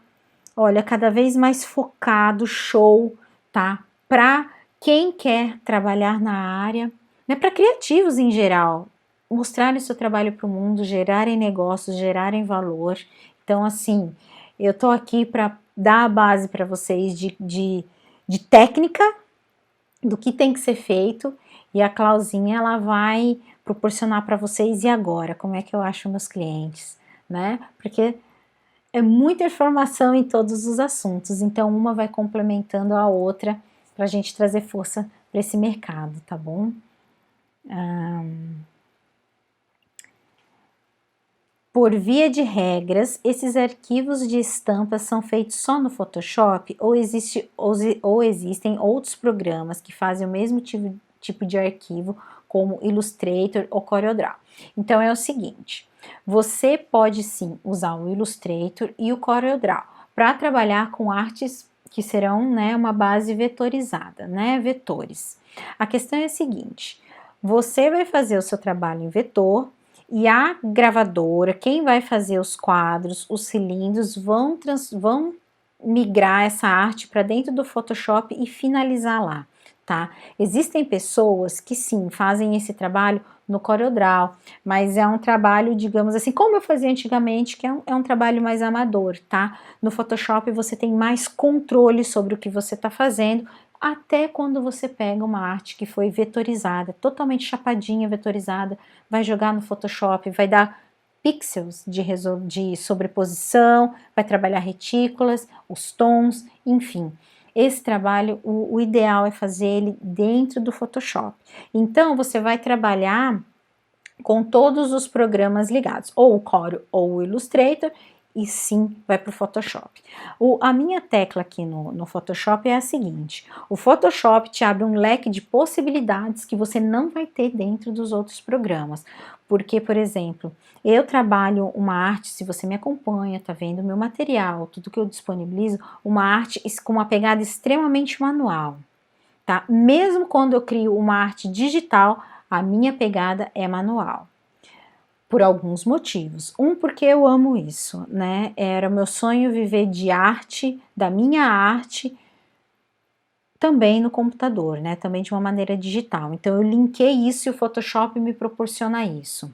olha, cada vez mais focado, show, tá? Para quem quer trabalhar na área, né, para criativos em geral, mostrarem seu trabalho para o mundo, gerarem negócios, gerarem valor. Então, assim, eu tô aqui para dar a base para vocês de técnica, do que tem que ser feito, e a Clauzinha, ela vai proporcionar para vocês, e agora, como é que eu acho meus clientes, né? Porque é muita informação em todos os assuntos, então uma vai complementando a outra para a gente trazer força para esse mercado, tá bom? Por via de regras, esses arquivos de estampas são feitos só no Photoshop ou existem outros programas que fazem o mesmo tipo de arquivo, como Illustrator ou CorelDRAW. Então é o seguinte, você pode sim usar o Illustrator e o CorelDRAW para trabalhar com artes que serão, né, uma base vetorizada, né, vetores. A questão é a seguinte, você vai fazer o seu trabalho em vetor e a gravadora, quem vai fazer os quadros, os cilindros, vão migrar essa arte para dentro do Photoshop e finalizar lá, tá? Existem pessoas que sim, fazem esse trabalho no CorelDRAW, mas é um trabalho, digamos assim, como eu fazia antigamente, que é um trabalho mais amador, tá? No Photoshop você tem mais controle sobre o que você está fazendo, até quando você pega uma arte que foi vetorizada, totalmente chapadinha, vetorizada, vai jogar no Photoshop, vai dar pixels de sobreposição, vai trabalhar retículas, os tons, enfim. Esse trabalho, o ideal é fazer ele dentro do Photoshop. Então, você vai trabalhar com todos os programas ligados, ou o Corel ou o Illustrator, e sim vai para o Photoshop. A minha tecla aqui no Photoshop é a seguinte, o Photoshop te abre um leque de possibilidades que você não vai ter dentro dos outros programas, porque, por exemplo, eu trabalho uma arte, se você me acompanha, tá vendo meu material, tudo que eu disponibilizo, uma arte com uma pegada extremamente manual, tá? Mesmo quando eu crio uma arte digital, a minha pegada é manual. Por alguns motivos. Porque eu amo isso, né? Era o meu sonho viver de arte, da minha arte, também no computador, né? Também de uma maneira digital. Então eu linkei isso e o Photoshop me proporciona isso.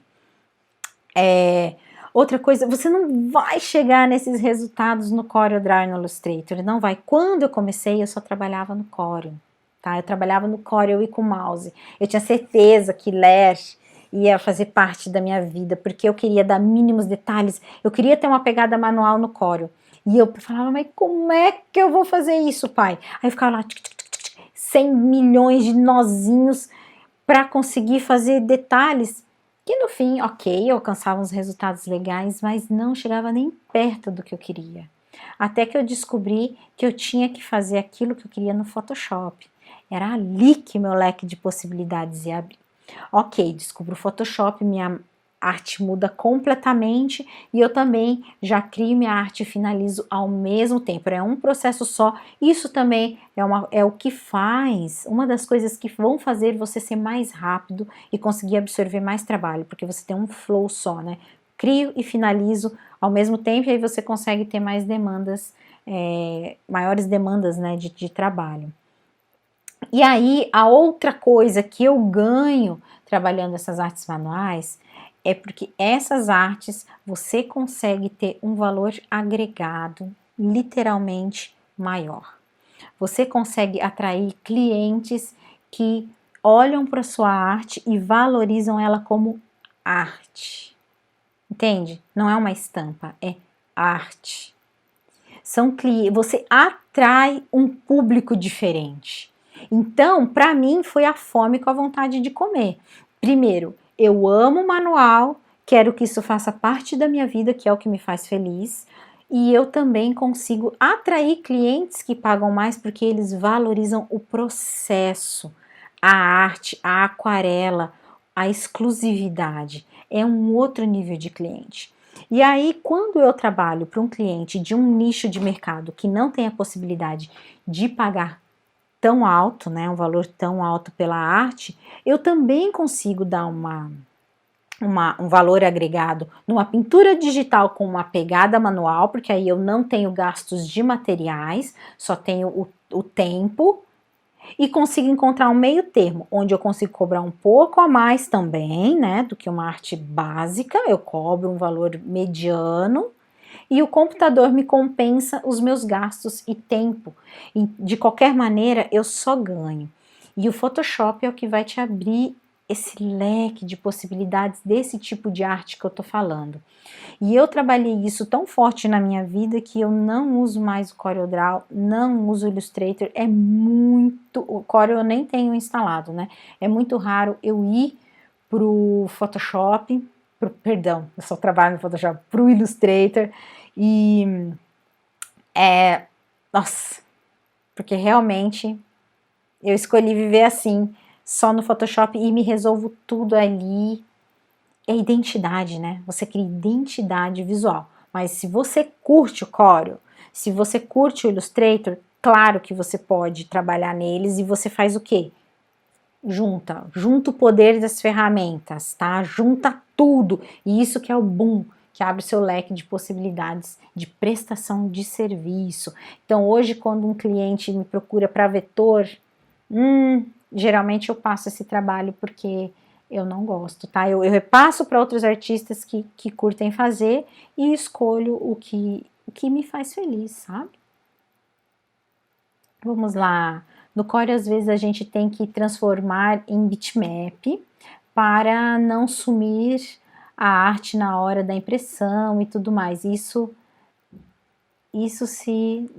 Outra coisa, você não vai chegar nesses resultados no CorelDRAW e no Illustrator, não vai. Quando eu comecei, eu só trabalhava no Corel, tá? Eu trabalhava no Corel e com mouse. Eu tinha certeza que Lash ia fazer parte da minha vida, porque eu queria dar mínimos detalhes, eu queria ter uma pegada manual no Corel. E eu falava, mas como é que eu vou fazer isso, pai? Aí eu ficava lá, 100 milhões de nozinhos para conseguir fazer detalhes que no fim, ok, eu alcançava uns resultados legais, mas não chegava nem perto do que eu queria. Até que eu descobri que eu tinha que fazer aquilo que eu queria no Photoshop. Era ali que meu leque de possibilidades ia abrir. Ok, descubro o Photoshop, minha arte muda completamente e eu também já crio minha arte e finalizo ao mesmo tempo. É um processo só. Isso também é o que faz, uma das coisas que vão fazer você ser mais rápido e conseguir absorver mais trabalho, porque você tem um flow só, né? Crio e finalizo ao mesmo tempo e aí você consegue ter mais demandas, maiores demandas, né, de trabalho. E aí, a outra coisa que eu ganho trabalhando essas artes manuais é porque essas artes você consegue ter um valor agregado literalmente maior. Você consegue atrair clientes que olham para sua arte e valorizam ela como arte. Entende? Não é uma estampa, é arte. Você atrai um público diferente. Então, para mim, foi a fome com a vontade de comer. Primeiro, eu amo manual, quero que isso faça parte da minha vida, que é o que me faz feliz. E eu também consigo atrair clientes que pagam mais porque eles valorizam o processo, a arte, a aquarela, a exclusividade. É um outro nível de cliente. E aí, quando eu trabalho para um cliente de um nicho de mercado que não tem a possibilidade de pagar tão alto, né, um valor tão alto pela arte, eu também consigo dar um valor agregado numa pintura digital com uma pegada manual, porque aí eu não tenho gastos de materiais, só tenho o tempo, e consigo encontrar um meio termo, onde eu consigo cobrar um pouco a mais também, né, do que uma arte básica, eu cobro um valor mediano, e o computador me compensa os meus gastos e tempo. E, de qualquer maneira, eu só ganho. E o Photoshop é o que vai te abrir esse leque de possibilidades desse tipo de arte que eu tô falando. E eu trabalhei isso tão forte na minha vida que eu não uso mais o CorelDRAW, não uso o Illustrator, o Corel eu nem tenho instalado, né? É muito raro eu ir pro Photoshop, perdão, eu só trabalho no Photoshop, pro Illustrator e nossa, porque realmente eu escolhi viver assim, só no Photoshop e me resolvo tudo ali. É identidade, né? Você cria identidade visual. Mas se você curte o Corel, se você curte o Illustrator, claro que você pode trabalhar neles e você faz o quê? Junta o poder das ferramentas, tá? Junta tudo, e isso que é o boom, que abre o seu leque de possibilidades de prestação de serviço. Então hoje quando um cliente me procura para vetor, geralmente eu passo esse trabalho porque eu não gosto, tá? Eu repasso para outros artistas que curtem fazer e escolho o que me faz feliz, sabe? Vamos lá. No Core, às vezes, a gente tem que transformar em bitmap para não sumir a arte na hora da impressão e tudo mais. Isso se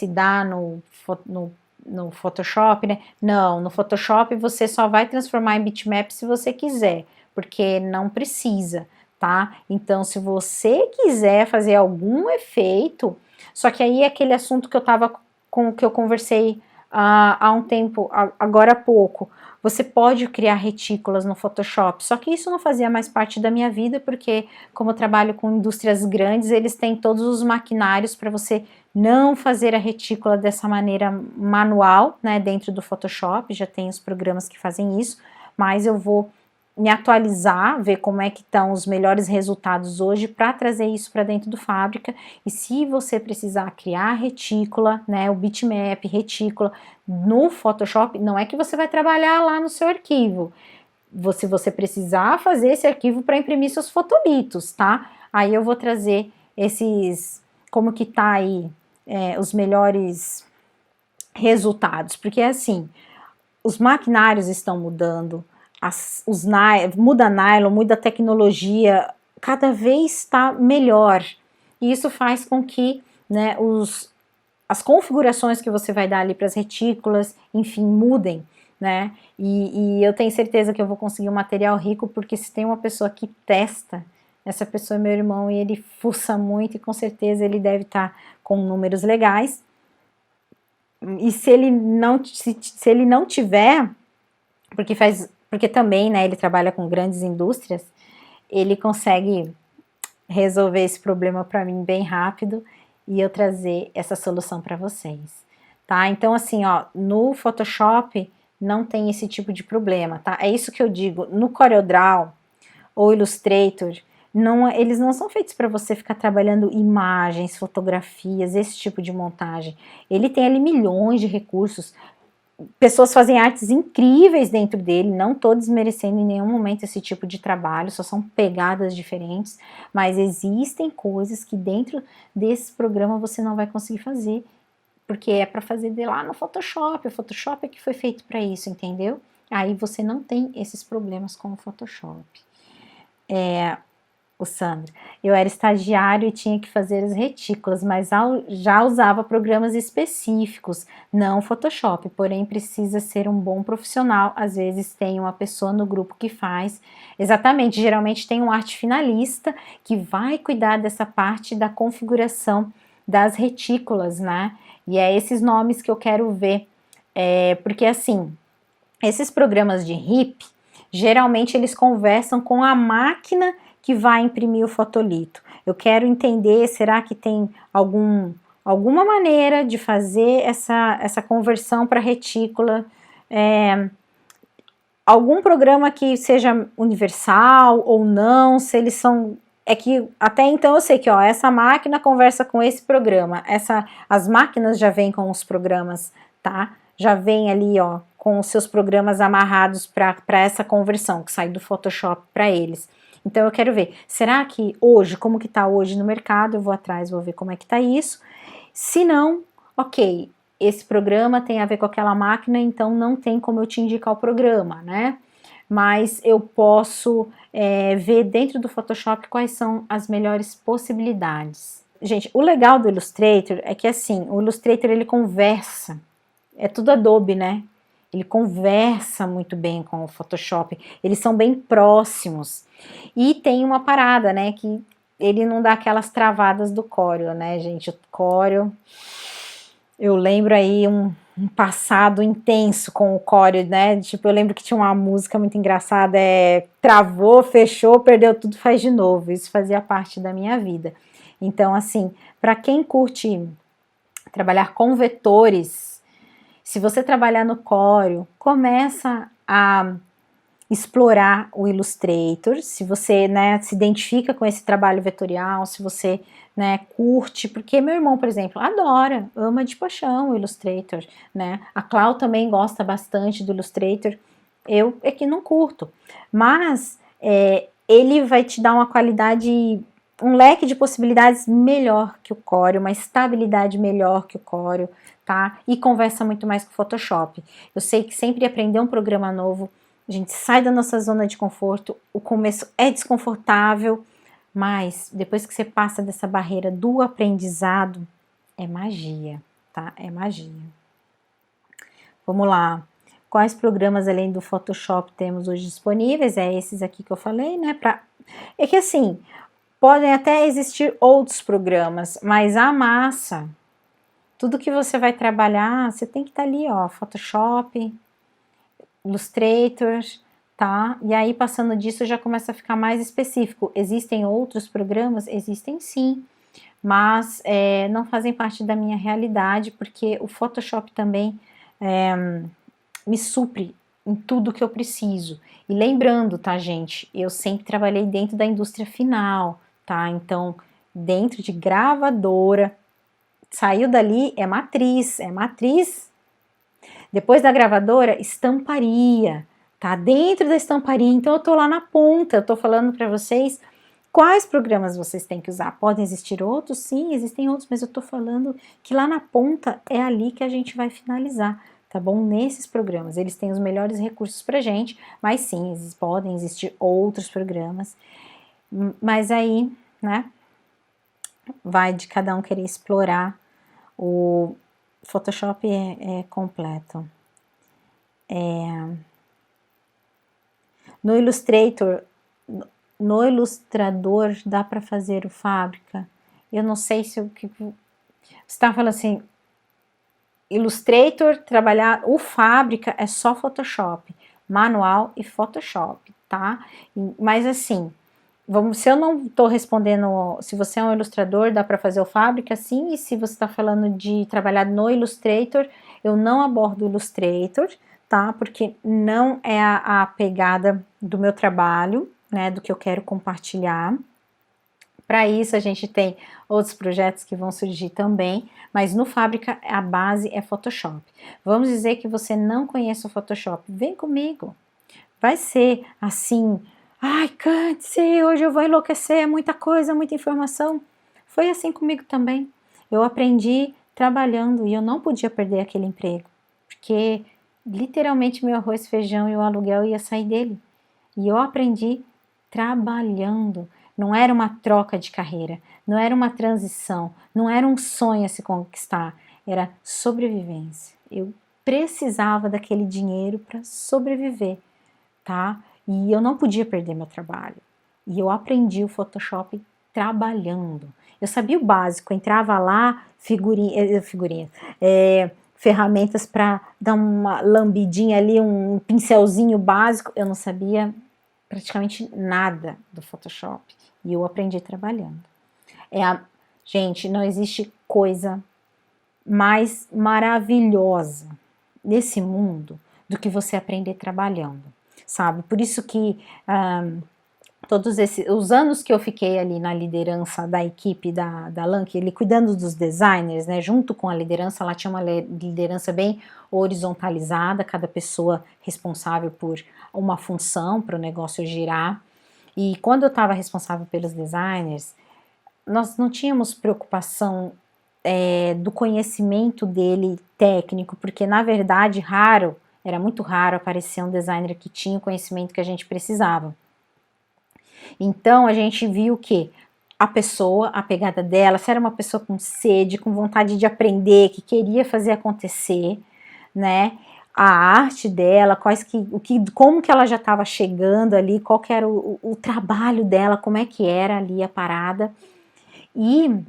dá no Photoshop, né? Não, no Photoshop você só vai transformar em bitmap se você quiser, porque não precisa, tá? Então, se você quiser fazer algum efeito, só que aí é aquele assunto que eu conversei há um tempo, agora há pouco, você pode criar retículas no Photoshop, só que isso não fazia mais parte da minha vida, porque como eu trabalho com indústrias grandes, eles têm todos os maquinários para você não fazer a retícula dessa maneira manual, né, dentro do Photoshop, já tem os programas que fazem isso, mas eu vou me atualizar, ver como é que estão os melhores resultados hoje para trazer isso para dentro do Fábrica. E se você precisar criar retícula, né, o bitmap, retícula no Photoshop, não é que você vai trabalhar lá no seu arquivo. Se você precisar fazer esse arquivo para imprimir seus fotolitos, tá? Aí eu vou trazer como que tá aí os melhores resultados, porque assim, os maquinários estão mudando, muda nylon, muda a tecnologia, cada vez está melhor, e isso faz com que, né, as configurações que você vai dar ali para as retículas, enfim, mudem, né, e eu tenho certeza que eu vou conseguir um material rico, porque se tem uma pessoa que testa, essa pessoa é meu irmão e ele fuça muito e com certeza ele deve estar com números legais, e se ele não tiver, porque também, né, ele trabalha com grandes indústrias, ele consegue resolver esse problema para mim bem rápido e eu trazer essa solução para vocês, tá? Então, assim, ó, no Photoshop não tem esse tipo de problema, tá? É isso que eu digo, no CorelDRAW ou Illustrator, eles não são feitos para você ficar trabalhando imagens, fotografias, esse tipo de montagem. Ele tem ali milhões de recursos, pessoas fazem artes incríveis dentro dele, não estou desmerecendo em nenhum momento esse tipo de trabalho, só são pegadas diferentes, mas existem coisas que dentro desse programa você não vai conseguir fazer, porque é para fazer de lá no Photoshop, o Photoshop é que foi feito para isso, entendeu? Aí você não tem esses problemas com o Photoshop. O Sandro, eu era estagiário e tinha que fazer as retículas, mas já usava programas específicos, não Photoshop, porém precisa ser um bom profissional, às vezes tem uma pessoa no grupo que faz, exatamente, geralmente tem um arte finalista que vai cuidar dessa parte da configuração das retículas, né, e é esses nomes que eu quero ver, porque assim, esses programas de RIP, geralmente eles conversam com a máquina que vai imprimir o fotolito. Eu quero entender, será que tem alguma maneira de fazer essa conversão para retícula, algum programa que seja universal ou não, se eles são... É que até então eu sei que ó, essa máquina conversa com esse programa, as máquinas já vêm com os programas, tá? Já vem ali ó, com os seus programas amarrados para essa conversão, que sai do Photoshop para eles. Então eu quero ver, será que hoje, como que tá hoje no mercado, eu vou atrás, vou ver como é que tá isso. Se não, ok, esse programa tem a ver com aquela máquina, então não tem como eu te indicar o programa, né? Mas eu posso ver dentro do Photoshop quais são as melhores possibilidades. Gente, o legal do Illustrator é que assim, o Illustrator ele conversa, é tudo Adobe, né? Ele conversa muito bem com o Photoshop, eles são bem próximos. E tem uma parada, né, que ele não dá aquelas travadas do Corel, né, gente? O Corel, eu lembro aí um passado intenso com o Corel, né? Tipo, eu lembro que tinha uma música muito engraçada, travou, fechou, perdeu tudo, faz de novo. Isso fazia parte da minha vida. Então, assim, para quem curte trabalhar com vetores. Se você trabalhar no Corel, começa a explorar o Illustrator, se você, né, se identifica com esse trabalho vetorial, se você, né, curte, porque meu irmão, por exemplo, adora, ama de paixão o Illustrator, né, a Clau também gosta bastante do Illustrator, eu é que não curto, mas ele vai te dar uma qualidade, um leque de possibilidades melhor que o Corel, uma estabilidade melhor que o Corel, tá, e conversa muito mais com o Photoshop. Eu sei que sempre aprender um programa novo, a gente sai da nossa zona de conforto, o começo é desconfortável, mas depois que você passa dessa barreira do aprendizado, é magia, tá? É magia. Vamos lá. Quais programas além do Photoshop temos hoje disponíveis? É esses aqui que eu falei, né? É que assim, podem até existir outros programas, mas a massa, tudo que você vai trabalhar, você tem que estar ali, ó, Photoshop, Illustrator, tá? E aí, passando disso, já começa a ficar mais específico. Existem outros programas? Existem sim, mas não fazem parte da minha realidade, porque o Photoshop também me supre em tudo que eu preciso. E lembrando, tá, gente? Eu sempre trabalhei dentro da indústria final, tá? Então, dentro de gravadora, saiu dali, é matriz, depois da gravadora, estamparia, tá? Dentro da estamparia, então eu tô lá na ponta, eu tô falando para vocês quais programas vocês têm que usar. Podem existir outros? Sim, existem outros, mas eu tô falando que lá na ponta é ali que a gente vai finalizar, tá bom? Nesses programas, eles têm os melhores recursos pra gente, mas sim, podem existir outros programas, mas aí, né, vai de cada um querer explorar. O Photoshop é completo. No Illustrator, no Ilustrador dá para fazer o Fábrica? Eu não sei se você está falando assim, Illustrator, trabalhar o Fábrica é só Photoshop, manual e Photoshop, tá? Mas assim, se eu não estou respondendo, se você é um ilustrador, dá para fazer o Fábrica, sim, e se você está falando de trabalhar no Illustrator, eu não abordo o Illustrator, tá? Porque não é a pegada do meu trabalho, né? Do que eu quero compartilhar. Para isso, a gente tem outros projetos que vão surgir também, mas no Fábrica a base é Photoshop. Vamos dizer que você não conhece o Photoshop, vem comigo. Vai ser assim, ai, Cândice, hoje eu vou enlouquecer, é muita coisa, muita informação. Foi assim comigo também. Eu aprendi trabalhando e eu não podia perder aquele emprego, porque literalmente meu arroz, feijão e o aluguel ia sair dele. E eu aprendi trabalhando. Não era uma troca de carreira, não era uma transição, não era um sonho a se conquistar, era sobrevivência. Eu precisava daquele dinheiro para sobreviver, tá? E eu não podia perder meu trabalho. E eu aprendi o Photoshop trabalhando. Eu sabia o básico, entrava lá, ferramentas para dar uma lambidinha ali, um pincelzinho básico. Eu não sabia praticamente nada do Photoshop. E eu aprendi trabalhando. Gente, não existe coisa mais maravilhosa nesse mundo do que você aprender trabalhando, sabe? Por isso que todos os anos que eu fiquei ali na liderança da equipe da Lank, ele cuidando dos designers, né, junto com a liderança, ela tinha uma liderança bem horizontalizada, cada pessoa responsável por uma função para o negócio girar. E quando eu estava responsável pelos designers, nós não tínhamos preocupação do conhecimento dele técnico, porque na verdade era muito raro aparecer um designer que tinha o conhecimento que a gente precisava. Então a gente viu que a pessoa, a pegada dela, se era uma pessoa com sede, com vontade de aprender, que queria fazer acontecer, né? A arte dela, como que ela já estava chegando ali, qual que era o trabalho dela, como é que era ali a parada, e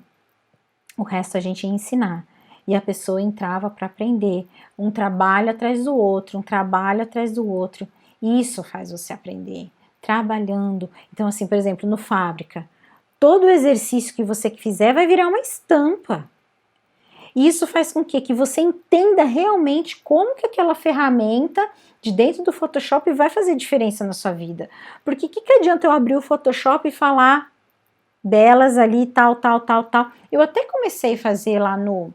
o resto a gente ia ensinar. E a pessoa entrava para aprender, um trabalho atrás do outro, um trabalho atrás do outro. Isso faz você aprender, trabalhando. Então, assim, por exemplo, no Fábrica, todo exercício que você fizer vai virar uma estampa. E isso faz com que você entenda realmente como que aquela ferramenta de dentro do Photoshop vai fazer diferença na sua vida. Porque o que adianta eu abrir o Photoshop e falar delas ali, tal. Eu até comecei a fazer lá no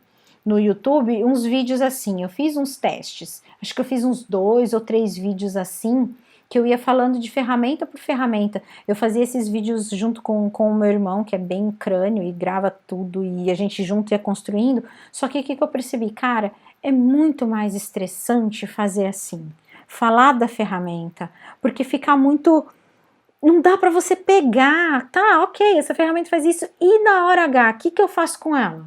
YouTube uns vídeos assim, eu fiz uns testes, acho que eu fiz uns 2 ou 3 vídeos assim, que eu ia falando de ferramenta por ferramenta. Eu fazia esses vídeos junto com o meu irmão, que é bem crânio e grava tudo, e a gente junto ia construindo. Só que o que eu percebi? Cara, é muito mais estressante fazer assim, falar da ferramenta, porque fica muito... Não dá para você pegar, tá, ok, essa ferramenta faz isso, e na hora H, o que eu faço com ela?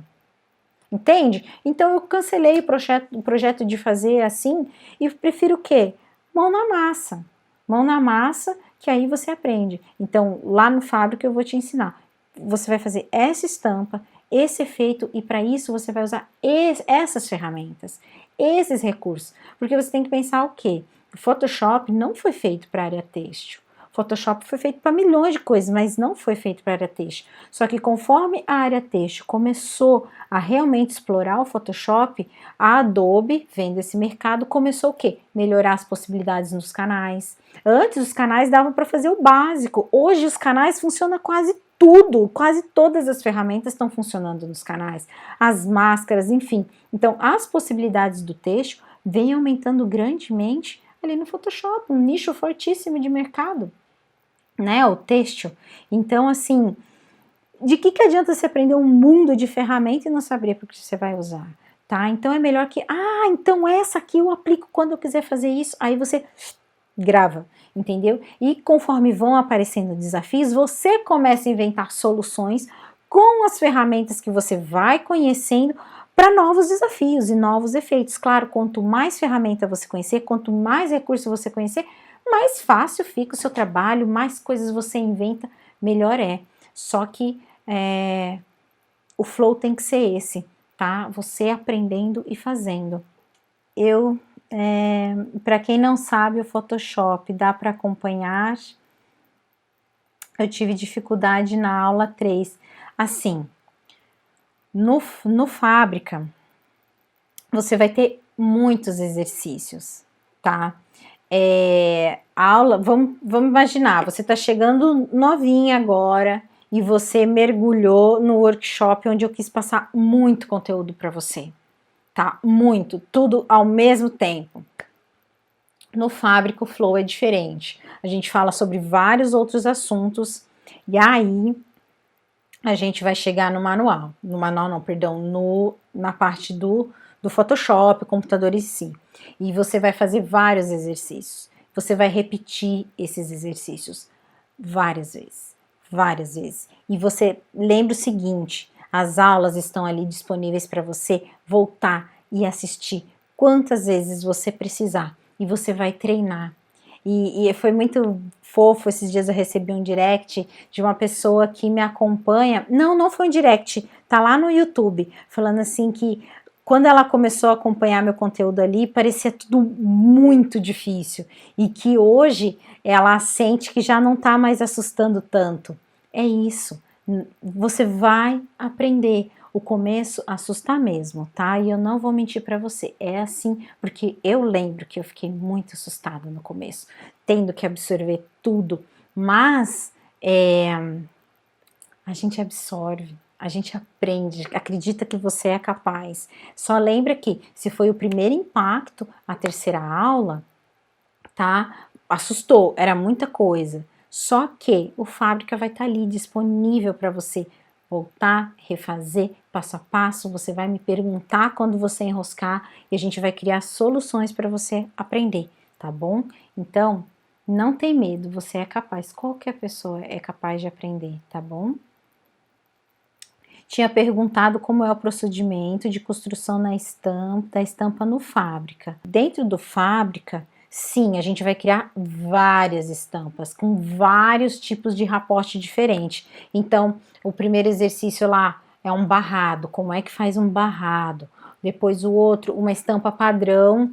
Entende? Então eu cancelei o projeto de fazer assim e prefiro o quê? Mão na massa. Mão na massa, que aí você aprende. Então, lá no Fábrica eu vou te ensinar. Você vai fazer essa estampa, esse efeito, e para isso você vai usar essas ferramentas, esses recursos. Porque você tem que pensar o quê? O Photoshop não foi feito para a área têxtil. Photoshop foi feito para milhões de coisas, mas não foi feito para a área têxtil. Só que conforme a área têxtil começou a realmente explorar o Photoshop, a Adobe, vendo esse mercado, começou o quê? Melhorar as possibilidades nos canais. Antes os canais davam para fazer o básico, hoje os canais funcionam quase tudo, quase todas as ferramentas estão funcionando nos canais, as máscaras, enfim. Então as possibilidades do texto vêm aumentando grandemente ali no Photoshop, um nicho fortíssimo de mercado, né, o têxtil. Então, assim, de que adianta você aprender um mundo de ferramenta e não saber porque você vai usar, tá? Então é melhor que, então essa aqui eu aplico quando eu quiser fazer isso, aí você grava, entendeu? E conforme vão aparecendo desafios, você começa a inventar soluções com as ferramentas que você vai conhecendo para novos desafios e novos efeitos. Claro, quanto mais ferramenta você conhecer, quanto mais recurso você conhecer, mais fácil fica o seu trabalho, mais coisas você inventa, melhor é. Só que o flow tem que ser esse, tá? Você aprendendo e fazendo. Para quem não sabe, o Photoshop dá para acompanhar. Eu tive dificuldade na aula 3. Assim, no Fábrica, você vai ter muitos exercícios, tá? Vamos imaginar, você está chegando novinha agora e você mergulhou no workshop onde eu quis passar muito conteúdo para você, tá? Muito, tudo ao mesmo tempo. No Fábrica o flow é diferente. A gente fala sobre vários outros assuntos e aí a gente vai chegar no manual. No manual não, perdão, na parte do Photoshop, computador em si. E você vai fazer vários exercícios. Você vai repetir esses exercícios várias vezes, várias vezes. E você lembra o seguinte, as aulas estão ali disponíveis para você voltar e assistir quantas vezes você precisar. E você vai treinar. E foi muito fofo, esses dias eu recebi um direct de uma pessoa que me acompanha, não foi um direct, tá lá no YouTube, falando assim que quando ela começou a acompanhar meu conteúdo ali, parecia tudo muito difícil, e que hoje ela sente que já não tá mais assustando tanto. É isso, você vai aprender. O começo assusta mesmo, tá? E eu não vou mentir para você, é assim, porque eu lembro que eu fiquei muito assustada no começo, tendo que absorver tudo, mas a gente absorve, a gente aprende, acredita que você é capaz. Só lembra que se foi o primeiro impacto, a terceira aula, tá? Assustou, era muita coisa. Só que o Fábrica vai estar ali disponível para você voltar, refazer passo a passo. Você vai me perguntar quando você enroscar e a gente vai criar soluções para você aprender, tá bom? Então, não tem medo, você é capaz, qualquer pessoa é capaz de aprender, tá bom? Tinha perguntado como é o procedimento de construção da estampa no Fábrica. Dentro do Fábrica, sim, a gente vai criar várias estampas com vários tipos de raporte diferente. Então, o primeiro exercício lá é um barrado, como é que faz um barrado. Depois o outro, uma estampa padrão,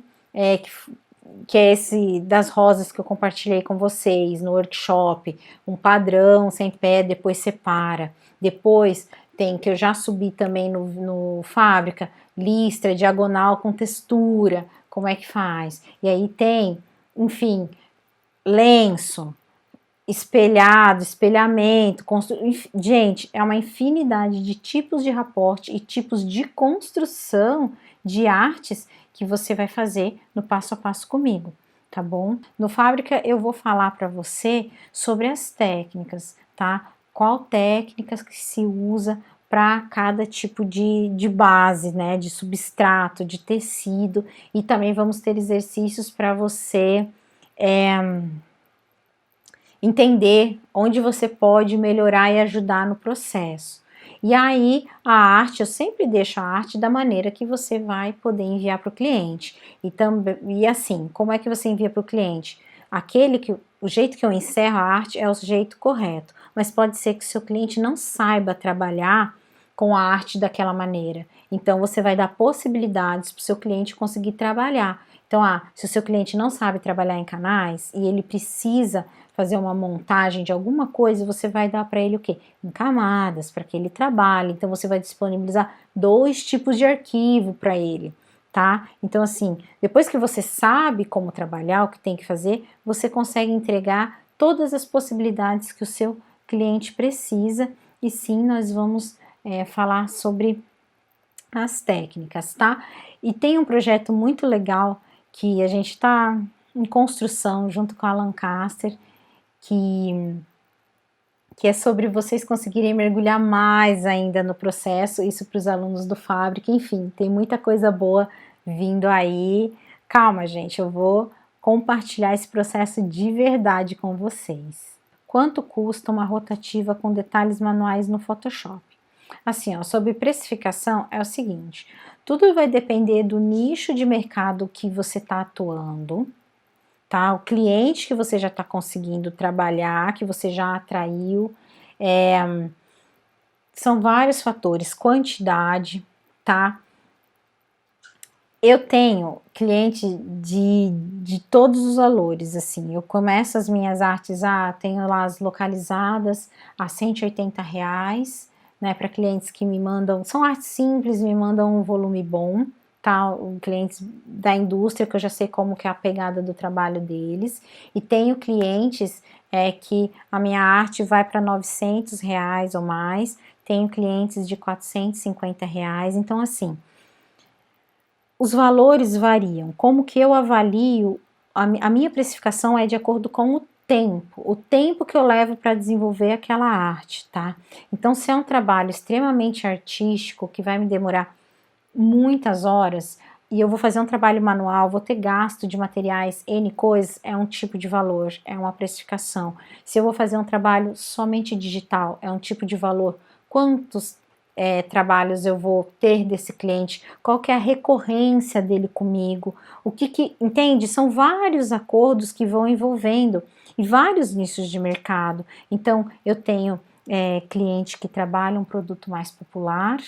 que é esse das rosas que eu compartilhei com vocês no workshop. Um padrão, sem pé, depois separa. Depois tem, que eu já subi também no Fábrica, listra, diagonal com textura, como é que faz? E aí tem, enfim, lenço, espelhado, espelhamento, gente, é uma infinidade de tipos de raporte e tipos de construção de artes que você vai fazer no passo a passo comigo, tá bom? No Fábrica eu vou falar para você sobre as técnicas, tá? Qual técnicas que se usa para cada tipo de base, né? De substrato, de tecido, e também vamos ter exercícios para você entender onde você pode melhorar e ajudar no processo. E aí, a arte, eu sempre deixo a arte da maneira que você vai poder enviar para o cliente. E assim, como é que você envia para o cliente? O jeito que eu encerro a arte é o jeito correto, mas pode ser que o seu cliente não saiba trabalhar com a arte daquela maneira. Então, você vai dar possibilidades para o seu cliente conseguir trabalhar. Então, se o seu cliente não sabe trabalhar em canais e ele precisa fazer uma montagem de alguma coisa, você vai dar para ele o quê? Em camadas, para que ele trabalhe. Então, você vai disponibilizar 2 tipos de arquivo para ele, tá? Então, assim, depois que você sabe como trabalhar, o que tem que fazer, você consegue entregar todas as possibilidades que o seu cliente precisa. E sim, nós vamos falar sobre as técnicas, tá? E tem um projeto muito legal que a gente está em construção junto com a Lancaster, que é sobre vocês conseguirem mergulhar mais ainda no processo, isso para os alunos do Fábrica, enfim, tem muita coisa boa vindo aí. Calma, gente, eu vou compartilhar esse processo de verdade com vocês. Quanto custa uma rotativa com detalhes manuais no Photoshop? Assim, ó, sobre precificação é o seguinte, tudo vai depender do nicho de mercado que você está atuando, tá? O cliente que você já está conseguindo trabalhar, que você já atraiu, são vários fatores, quantidade, tá? Eu tenho cliente de todos os valores, assim, eu começo as minhas artes, tenho lá as localizadas a R$ 180, né, para clientes que me mandam, são artes simples, me mandam um volume bom, tá, clientes da indústria, que eu já sei como que é a pegada do trabalho deles, e tenho clientes que a minha arte vai para R$ 900 ou mais, tenho clientes de R$ 450, então assim, os valores variam. Como que eu avalio? A minha precificação é de acordo com o tempo que eu levo para desenvolver aquela arte, tá? Então, se é um trabalho extremamente artístico, que vai me demorar muitas horas, e eu vou fazer um trabalho manual, vou ter gasto de materiais, N coisas, é um tipo de valor, é uma precificação. Se eu vou fazer um trabalho somente digital, é um tipo de valor. Quantos trabalhos eu vou ter desse cliente, qual que é a recorrência dele comigo, entende? São vários acordos que vão envolvendo e vários nichos de mercado. Então, eu tenho cliente que trabalha um produto mais popular,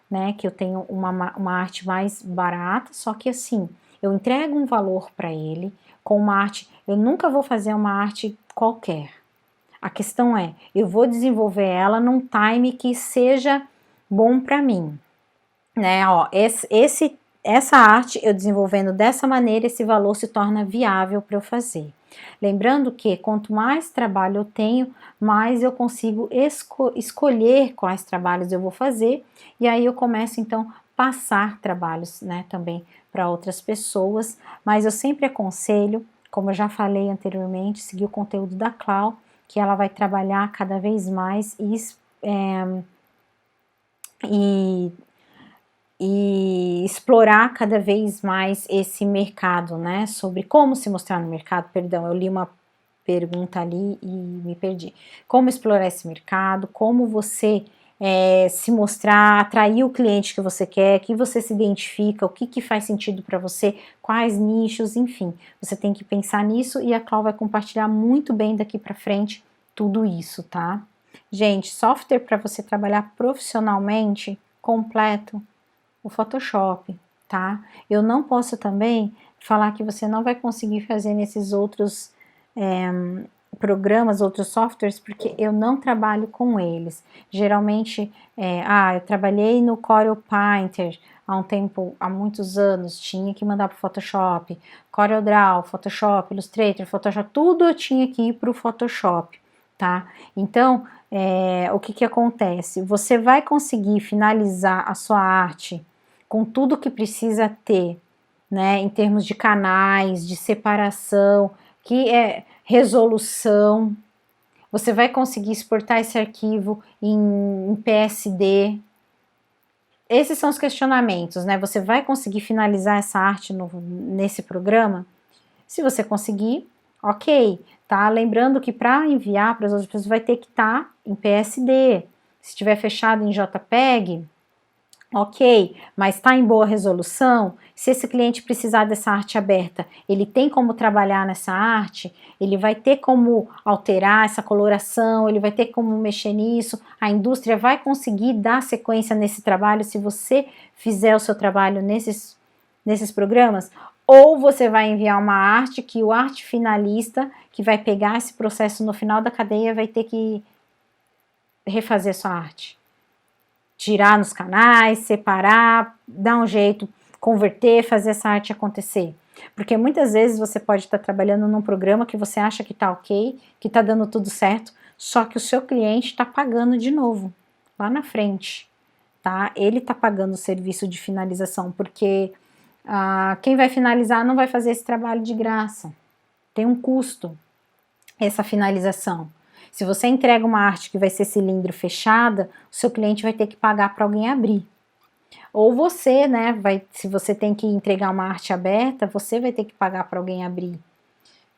né, que eu tenho uma arte mais barata, só que assim, eu entrego um valor para ele, com uma arte, eu nunca vou fazer uma arte qualquer. A questão é, eu vou desenvolver ela num time que seja bom para mim, né? Ó, essa arte eu desenvolvendo dessa maneira, esse valor se torna viável para eu fazer. Lembrando que quanto mais trabalho eu tenho, mais eu consigo escolher quais trabalhos eu vou fazer, e aí eu começo então passar trabalhos, né, também para outras pessoas, mas eu sempre aconselho, como eu já falei anteriormente, seguir o conteúdo da Clau, que ela vai trabalhar cada vez mais e explorar cada vez mais esse mercado, né, sobre como se mostrar no mercado, perdão, eu li uma pergunta ali e me perdi. Como explorar esse mercado, como você se mostrar, atrair o cliente que você quer, que você se identifica, o que faz sentido para você, quais nichos, enfim, você tem que pensar nisso e a Clau vai compartilhar muito bem daqui para frente tudo isso, tá? Gente, software para você trabalhar profissionalmente completo, o Photoshop, tá? Eu não posso também falar que você não vai conseguir fazer nesses outros programas, outros softwares, porque eu não trabalho com eles. Geralmente, eu trabalhei no Corel Painter há um tempo, há muitos anos, tinha que mandar para o Photoshop, CorelDRAW, Photoshop, Illustrator, Photoshop, tudo eu tinha que ir para o Photoshop, tá? Então, o que acontece? Você vai conseguir finalizar a sua arte com tudo que precisa ter, né, em termos de canais, de separação, que é resolução. Você vai conseguir exportar esse arquivo em PSD. Esses são os questionamentos, né? Você vai conseguir finalizar essa arte nesse programa? Se você conseguir, ok, tá? Lembrando que para enviar para as outras pessoas vai ter que estar em PSD. Se estiver fechado em JPEG, ok, mas está em boa resolução? Se esse cliente precisar dessa arte aberta, ele tem como trabalhar nessa arte? Ele vai ter como alterar essa coloração? Ele vai ter como mexer nisso? A indústria vai conseguir dar sequência nesse trabalho se você fizer o seu trabalho nesses programas? Ou você vai enviar uma arte que o arte finalista, que vai pegar esse processo no final da cadeia, vai ter que refazer sua arte? Tirar nos canais, separar, dar um jeito, converter, fazer essa arte acontecer. Porque muitas vezes você pode estar trabalhando num programa que você acha que está ok, que está dando tudo certo, só que o seu cliente está pagando de novo, lá na frente, tá? Ele está pagando o serviço de finalização, porque quem vai finalizar não vai fazer esse trabalho de graça. Tem um custo, essa finalização. Se você entrega uma arte que vai ser cilindro fechada, o seu cliente vai ter que pagar para alguém abrir. Ou você, né, se você tem que entregar uma arte aberta, você vai ter que pagar para alguém abrir.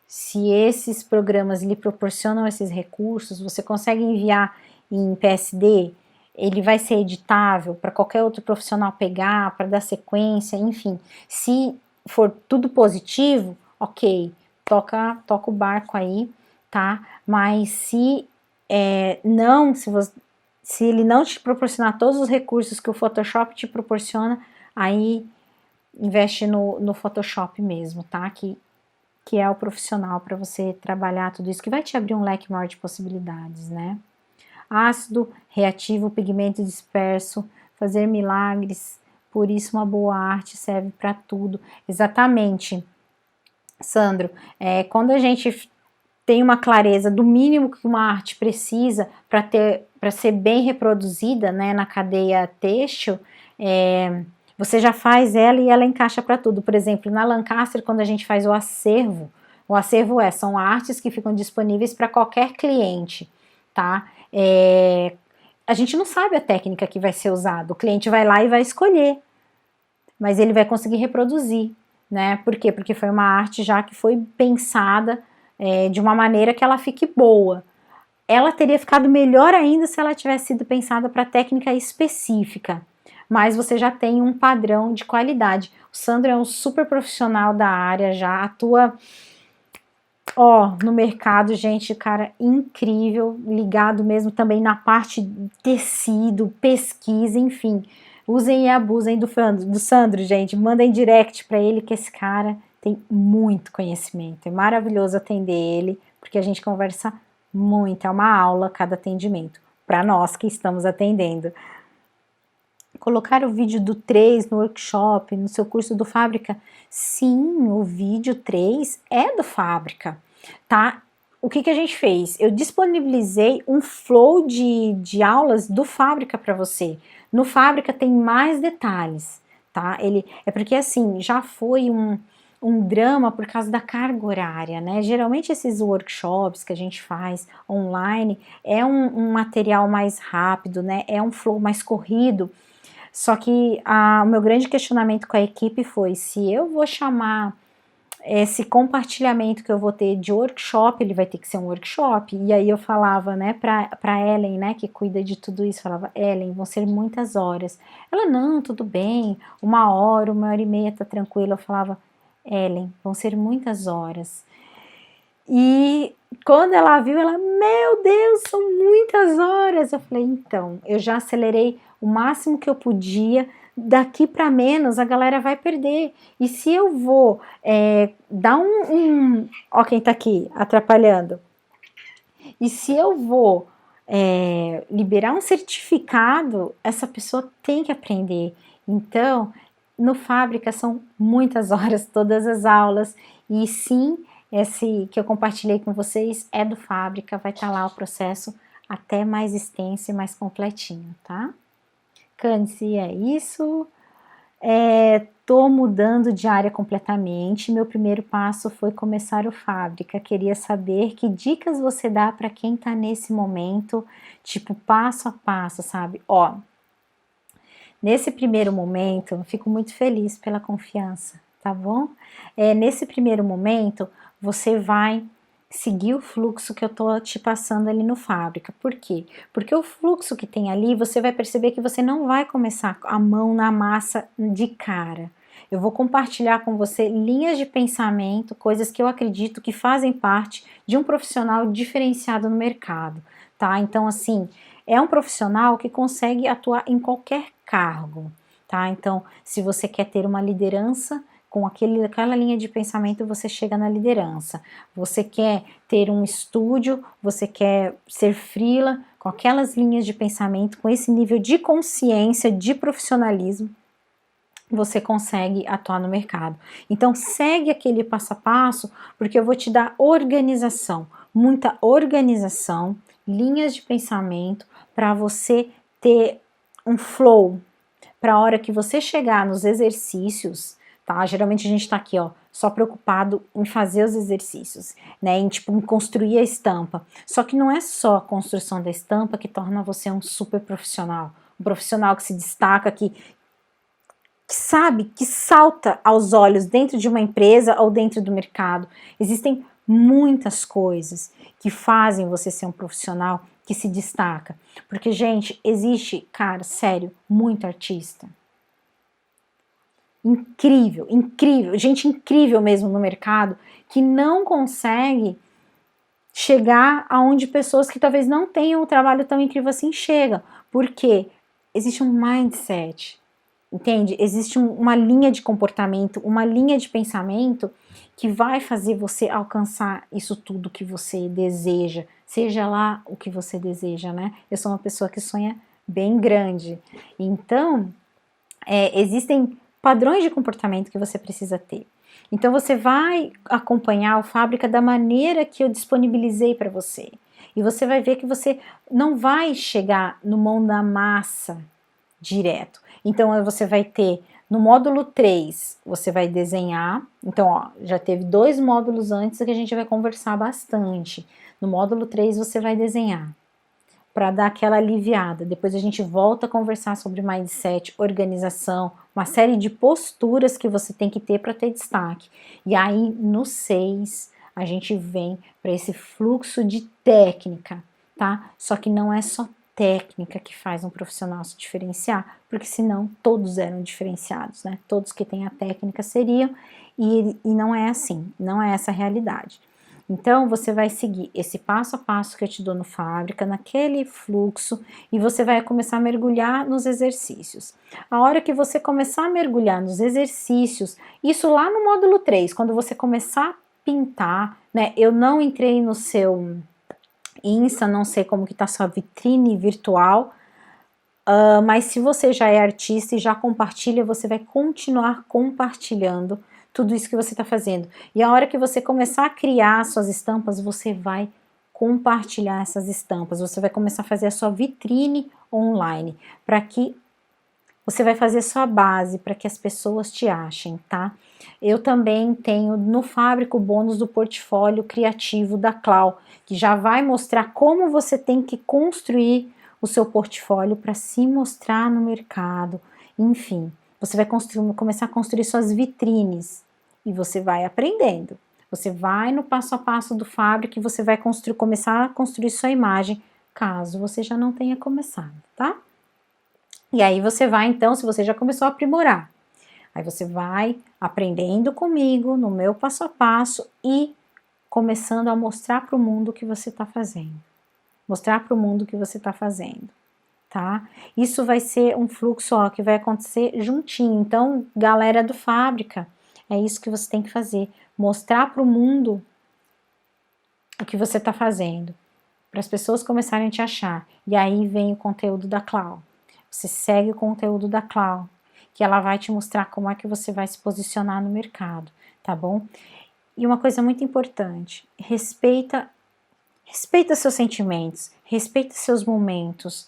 Se esses programas lhe proporcionam esses recursos, você consegue enviar em PSD, ele vai ser editável para qualquer outro profissional pegar, para dar sequência, enfim. Se for tudo positivo, ok, toca o barco aí, tá? Mas se se ele não te proporcionar todos os recursos que o Photoshop te proporciona, aí investe no Photoshop mesmo, tá? Que é o profissional para você trabalhar tudo isso, que vai te abrir um leque maior de possibilidades, né? Ácido, reativo, pigmento disperso, fazer milagres, por isso uma boa arte serve para tudo. Exatamente, Sandro, quando a gente tem uma clareza do mínimo que uma arte precisa para ser bem reproduzida, né, na cadeia têxtil, você já faz ela e ela encaixa para tudo. Por exemplo, na Lancaster, quando a gente faz o acervo são artes que ficam disponíveis para qualquer cliente, tá? A gente não sabe a técnica que vai ser usada, o cliente vai lá e vai escolher, mas ele vai conseguir reproduzir, né? Por quê? Porque foi uma arte já que foi pensada de uma maneira que ela fique boa. Ela teria ficado melhor ainda se ela tivesse sido pensada para técnica específica, mas você já tem um padrão de qualidade. O Sandro é um super profissional da área, já atua no mercado, gente, cara, incrível, ligado mesmo também na parte de tecido, pesquisa, enfim. Usem e abusem do Sandro, gente, mandem direct para ele que esse cara tem muito conhecimento, é maravilhoso atender ele, porque a gente conversa muito, é uma aula cada atendimento, para nós que estamos atendendo. Colocar o vídeo do 3 no workshop, no seu curso do Fábrica? Sim, o vídeo 3 é do Fábrica, tá? O que a gente fez? Eu disponibilizei um flow de aulas do Fábrica para você. No Fábrica tem mais detalhes, tá? É porque assim, já foi um drama por causa da carga horária, né? Geralmente esses workshops que a gente faz online é um material mais rápido, né? É um flow mais corrido. Só que o meu grande questionamento com a equipe foi se eu vou chamar esse compartilhamento que eu vou ter de workshop, ele vai ter que ser um workshop. E aí eu falava, né, pra Ellen, né, que cuida de tudo isso, falava, Ellen, vão ser muitas horas. Ela, não, tudo bem, 1 hora, 1 hora e meia, tá tranquilo. Eu falava, Ellen, vão ser muitas horas. E quando ela viu, ela, meu Deus, são muitas horas. Eu falei, então, eu já acelerei o máximo que eu podia, daqui para menos a galera vai perder. E se eu vou dar ó quem tá aqui atrapalhando, E se eu vou liberar um certificado, essa pessoa tem que aprender. Então, no Fábrica são muitas horas, todas as aulas, e sim, esse que eu compartilhei com vocês é do Fábrica, vai estar lá o processo até mais extenso e mais completinho, tá? Cândice, é isso. Tô mudando de área completamente. Meu primeiro passo foi começar o Fábrica. Queria saber que dicas você dá para quem tá nesse momento, tipo passo a passo, sabe? Ó, nesse primeiro momento, eu fico muito feliz pela confiança, tá bom? Nesse primeiro momento, você vai seguir o fluxo que eu tô te passando ali no Fábrica. Por quê? Porque o fluxo que tem ali, você vai perceber que você não vai começar a mão na massa de cara. Eu vou compartilhar com você linhas de pensamento, coisas que eu acredito que fazem parte de um profissional diferenciado no mercado, tá? Então, assim, é um profissional que consegue atuar em qualquer cargo, tá? Então, se você quer ter uma liderança, com aquela linha de pensamento você chega na liderança. Você quer ter um estúdio, você quer ser freela, com aquelas linhas de pensamento, com esse nível de consciência, de profissionalismo, você consegue atuar no mercado. Então, segue aquele passo a passo, porque eu vou te dar organização, muita organização, linhas de pensamento, para você ter um flow, para a hora que você chegar nos exercícios, tá? Geralmente a gente tá aqui, ó, só preocupado em fazer os exercícios, né? Em, tipo, em construir a estampa. Só que não é só a construção da estampa que torna você um super profissional. Um profissional que se destaca, que sabe, que salta aos olhos dentro de uma empresa ou dentro do mercado. Existem muitas coisas que fazem você ser um profissional que se destaca. Porque, gente, existe, cara, sério, muito artista. Incrível, incrível, gente incrível mesmo no mercado, que não consegue chegar aonde pessoas que talvez não tenham um trabalho tão incrível assim chegam. Por quê? Existe um mindset, entende? Existe uma linha de comportamento, uma linha de pensamento que vai fazer você alcançar isso tudo que você deseja, seja lá o que você deseja, né? Eu sou uma pessoa que sonha bem grande. Então, existem padrões de comportamento que você precisa ter. Então, você vai acompanhar o Fábrica da maneira que eu disponibilizei para você. E você vai ver que você não vai chegar no mão da massa direto. Então, você vai ter no módulo 3, você vai desenhar. Então, ó, já teve 2 módulos antes que a gente vai conversar bastante. No módulo 3, você vai desenhar para dar aquela aliviada. Depois a gente volta a conversar sobre mindset, organização, uma série de posturas que você tem que ter para ter destaque. E aí, no 6, a gente vem para esse fluxo de técnica, tá? Só que não é só técnica que faz um profissional se diferenciar, porque senão todos eram diferenciados, né? Todos que têm a técnica seriam, e não é assim, não é essa a realidade. Então, você vai seguir esse passo a passo que eu te dou no Fábrica, naquele fluxo, e você vai começar a mergulhar nos exercícios. A hora que você começar a mergulhar nos exercícios, isso lá no módulo 3, quando você começar a pintar, né? Eu não entrei no seu Insta, não sei como que tá sua vitrine virtual, mas se você já é artista e já compartilha, você vai continuar compartilhando tudo isso que você está fazendo. E a hora que você começar a criar suas estampas, você vai compartilhar essas estampas, você vai começar a fazer a sua vitrine online, para que você vai fazer sua base, para que as pessoas te achem, tá? Eu também tenho no Fábrica o bônus do portfólio criativo da Clau, que já vai mostrar como você tem que construir o seu portfólio para se mostrar no mercado, enfim. Você vai começar a construir suas vitrines e você vai aprendendo. Você vai no passo a passo do Fábrica e você vai começar a construir sua imagem, caso você já não tenha começado, tá? E aí você vai, então, se você já começou a aprimorar, aí você vai aprendendo comigo no meu passo a passo e começando a mostrar para o mundo o que você está fazendo. Mostrar para o mundo o que você está fazendo. Tá? Isso vai ser um fluxo, ó, que vai acontecer juntinho. Então, galera do Fábrica, é isso que você tem que fazer. Mostrar para o mundo o que você está fazendo. para as pessoas começarem a te achar. E aí vem o conteúdo da Clau. Você segue o conteúdo da Clau, que ela vai te mostrar como é que você vai se posicionar no mercado, tá bom? E uma coisa muito importante, respeita seus sentimentos, respeita seus momentos.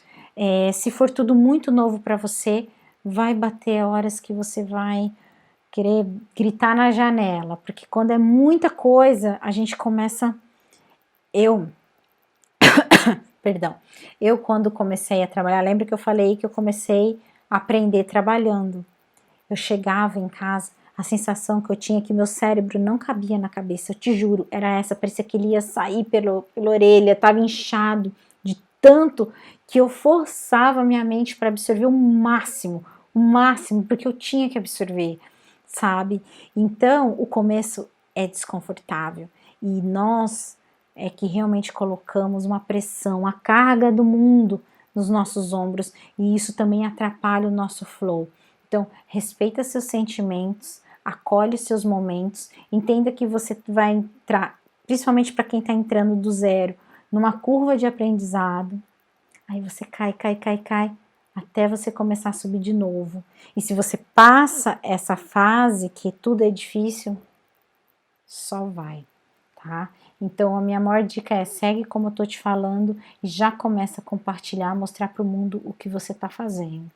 Se for tudo muito novo para você, vai bater horas que você vai querer gritar na janela, porque quando é muita coisa, a gente começa... Eu quando comecei a trabalhar, lembra que eu falei que eu comecei a aprender trabalhando. Eu chegava em casa, a sensação que eu tinha é que meu cérebro não cabia na cabeça, eu te juro, era essa, parecia que ele ia sair pela orelha, estava inchado de tanto que eu forçava a minha mente para absorver o máximo, porque eu tinha que absorver, sabe? Então, o começo é desconfortável e nós é que realmente colocamos uma pressão, a carga do mundo nos nossos ombros e isso também atrapalha o nosso flow. Então, respeita seus sentimentos, acolhe seus momentos, entenda que você vai entrar, principalmente para quem está entrando do zero, numa curva de aprendizado, aí você cai, até você começar a subir de novo. E se você passa essa fase que tudo é difícil, só vai, tá? Então a minha maior dica é, segue como eu tô te falando e já começa a compartilhar, mostrar para o mundo o que você tá fazendo.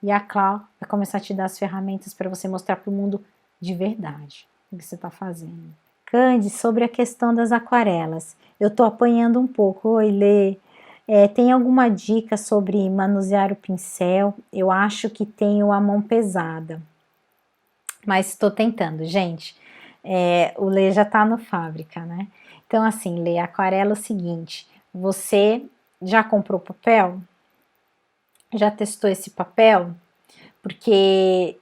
E a Clau vai começar a te dar as ferramentas para você mostrar para o mundo de verdade o que você tá fazendo. Candy, sobre a questão das aquarelas, eu tô apanhando um pouco. Oi, Lê. Tem alguma dica sobre manusear o pincel? Eu acho que tenho a mão pesada, mas estou tentando, gente. O Lê já tá no Fábrica, né? Então, assim, Lê, aquarela é o seguinte, você já comprou papel? Já testou esse papel? Porque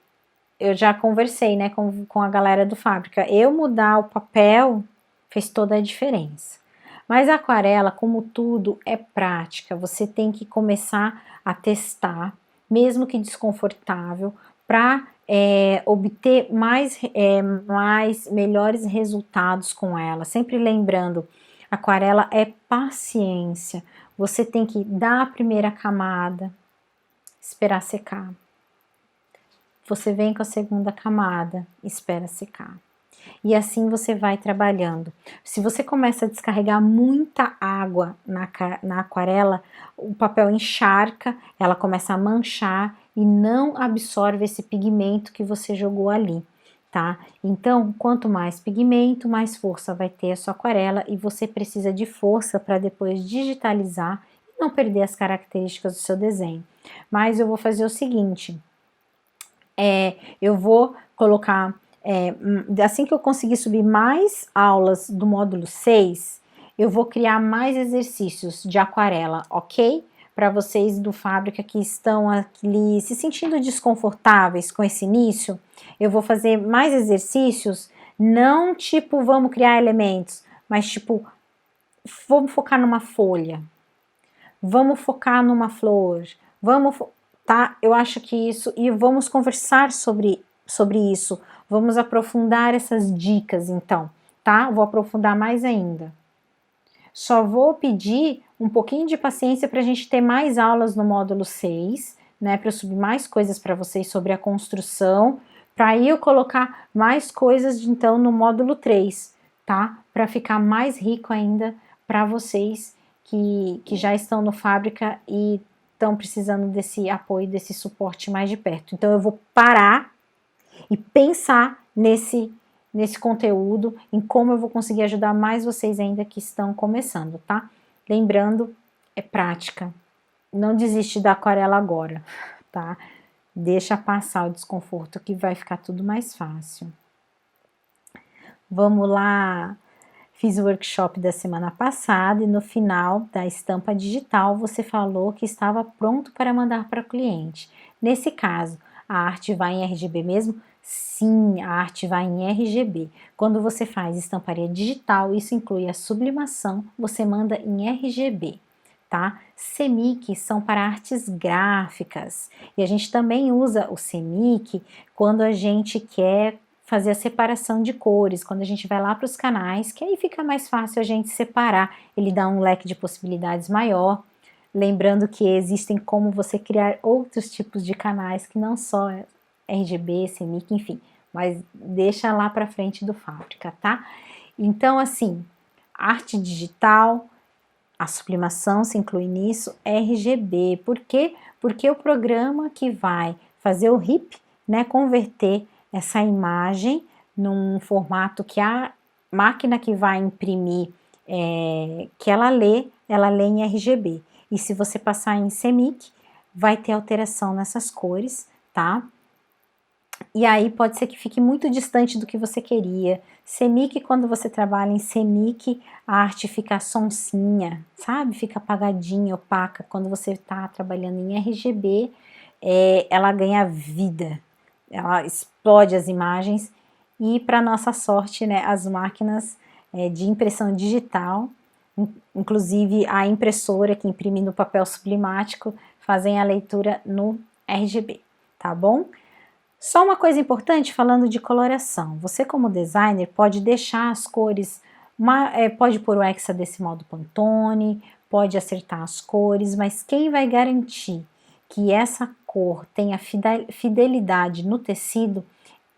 eu já conversei, né, com a galera do Fábrica. Eu mudar o papel fez toda a diferença. Mas a aquarela, como tudo, é prática. Você tem que começar a testar, mesmo que desconfortável, para obter melhores resultados com ela. Sempre lembrando, aquarela é paciência. Você tem que dar a primeira camada, esperar secar. Você vem com a segunda camada, espera secar. E assim você vai trabalhando. Se você começa a descarregar muita água na aquarela, o papel encharca, ela começa a manchar e não absorve esse pigmento que você jogou ali, tá? Então, quanto mais pigmento, mais força vai ter a sua aquarela e você precisa de força para depois digitalizar e não perder as características do seu desenho. Mas eu vou fazer o seguinte, eu vou colocar, assim que eu conseguir subir mais aulas do módulo 6, eu vou criar mais exercícios de aquarela, ok? Para vocês do Fábrica que estão ali se sentindo desconfortáveis com esse início, eu vou fazer mais exercícios, não tipo vamos criar elementos, mas tipo, vamos focar numa folha, vamos focar numa flor, tá? Eu acho que isso, e vamos conversar sobre isso, vamos aprofundar essas dicas então, tá? Vou aprofundar mais ainda. Só vou pedir um pouquinho de paciência para a gente ter mais aulas no módulo 6, né? Para eu subir mais coisas para vocês sobre a construção, para aí eu colocar mais coisas então no módulo 3, tá? Para ficar mais rico ainda para vocês que já estão no Fábrica e estão precisando desse apoio, desse suporte mais de perto. Então eu vou parar e pensar nesse conteúdo, em como eu vou conseguir ajudar mais vocês ainda que estão começando, tá? Lembrando, é prática. Não desiste da aquarela agora, tá? Deixa passar o desconforto que vai ficar tudo mais fácil. Vamos lá. Fiz o workshop da semana passada e no final da estampa digital você falou que estava pronto para mandar para o cliente. Nesse caso, a arte vai em RGB mesmo? Sim, a arte vai em RGB. Quando você faz estamparia digital, isso inclui a sublimação, você manda em RGB, tá? CMYK são para artes gráficas e a gente também usa o CMYK quando a gente quer fazer a separação de cores, quando a gente vai lá para os canais, que aí fica mais fácil a gente separar, ele dá um leque de possibilidades maior, lembrando que existem como você criar outros tipos de canais que não só RGB, CMYK, enfim, mas deixa lá para frente do Fábrica, tá? Então, assim, arte digital, a sublimação se inclui nisso, RGB, por quê? Porque o programa que vai fazer o RIP, né, converter essa imagem num formato que a máquina que vai imprimir, que ela lê em RGB. E se você passar em CMYK, vai ter alteração nessas cores, tá? E aí pode ser que fique muito distante do que você queria. CMYK, quando você trabalha em CMYK, a arte fica sonsinha, sabe? Fica apagadinha, opaca. Quando você está trabalhando em RGB, ela ganha vida, ela explode as imagens. E para nossa sorte, né, as máquinas de impressão digital, inclusive a impressora que imprime no papel sublimático, fazem a leitura no RGB, tá bom? Só uma coisa importante falando de coloração, você como designer pode deixar as cores, pode pôr o hexadecimal do Pantone, pode acertar as cores, mas quem vai garantir que essa cor tenha fidelidade no tecido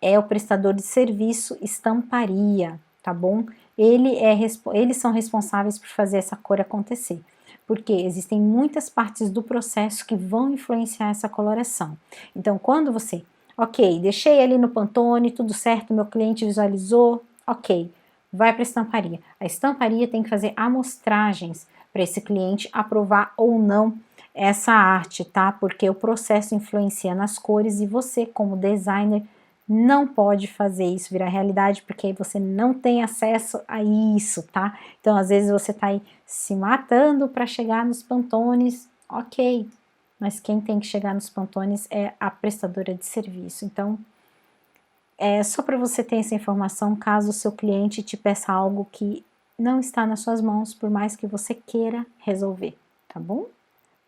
é o prestador de serviço estamparia, tá bom? Eles são responsáveis por fazer essa cor acontecer, porque existem muitas partes do processo que vão influenciar essa coloração. Então, quando você ok, deixei ali no Pantone, tudo certo, meu cliente visualizou, ok, vai para a estamparia. A estamparia tem que fazer amostragens para esse cliente aprovar ou não essa arte, tá? Porque o processo influencia nas cores e você, como designer, não pode fazer isso virar realidade, porque aí você não tem acesso a isso, tá? Então, às vezes você tá aí se matando para chegar nos Pantones, ok, mas quem tem que chegar nos Pantones é a prestadora de serviço. Então, é só para você ter essa informação, caso o seu cliente te peça algo que não está nas suas mãos, por mais que você queira resolver, tá bom?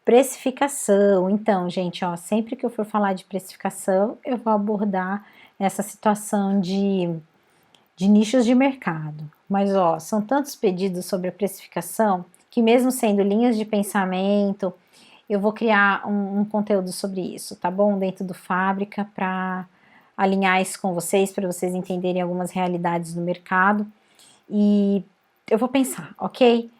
Precificação. Então, gente, ó, sempre que eu for falar de precificação, eu vou abordar essa situação de nichos de mercado. Mas, ó, são tantos pedidos sobre a precificação que mesmo sendo linhas de pensamento, eu vou criar um conteúdo sobre isso, tá bom? Dentro do Fábrica, para alinhar isso com vocês, para vocês entenderem algumas realidades do mercado. E eu vou pensar, ok?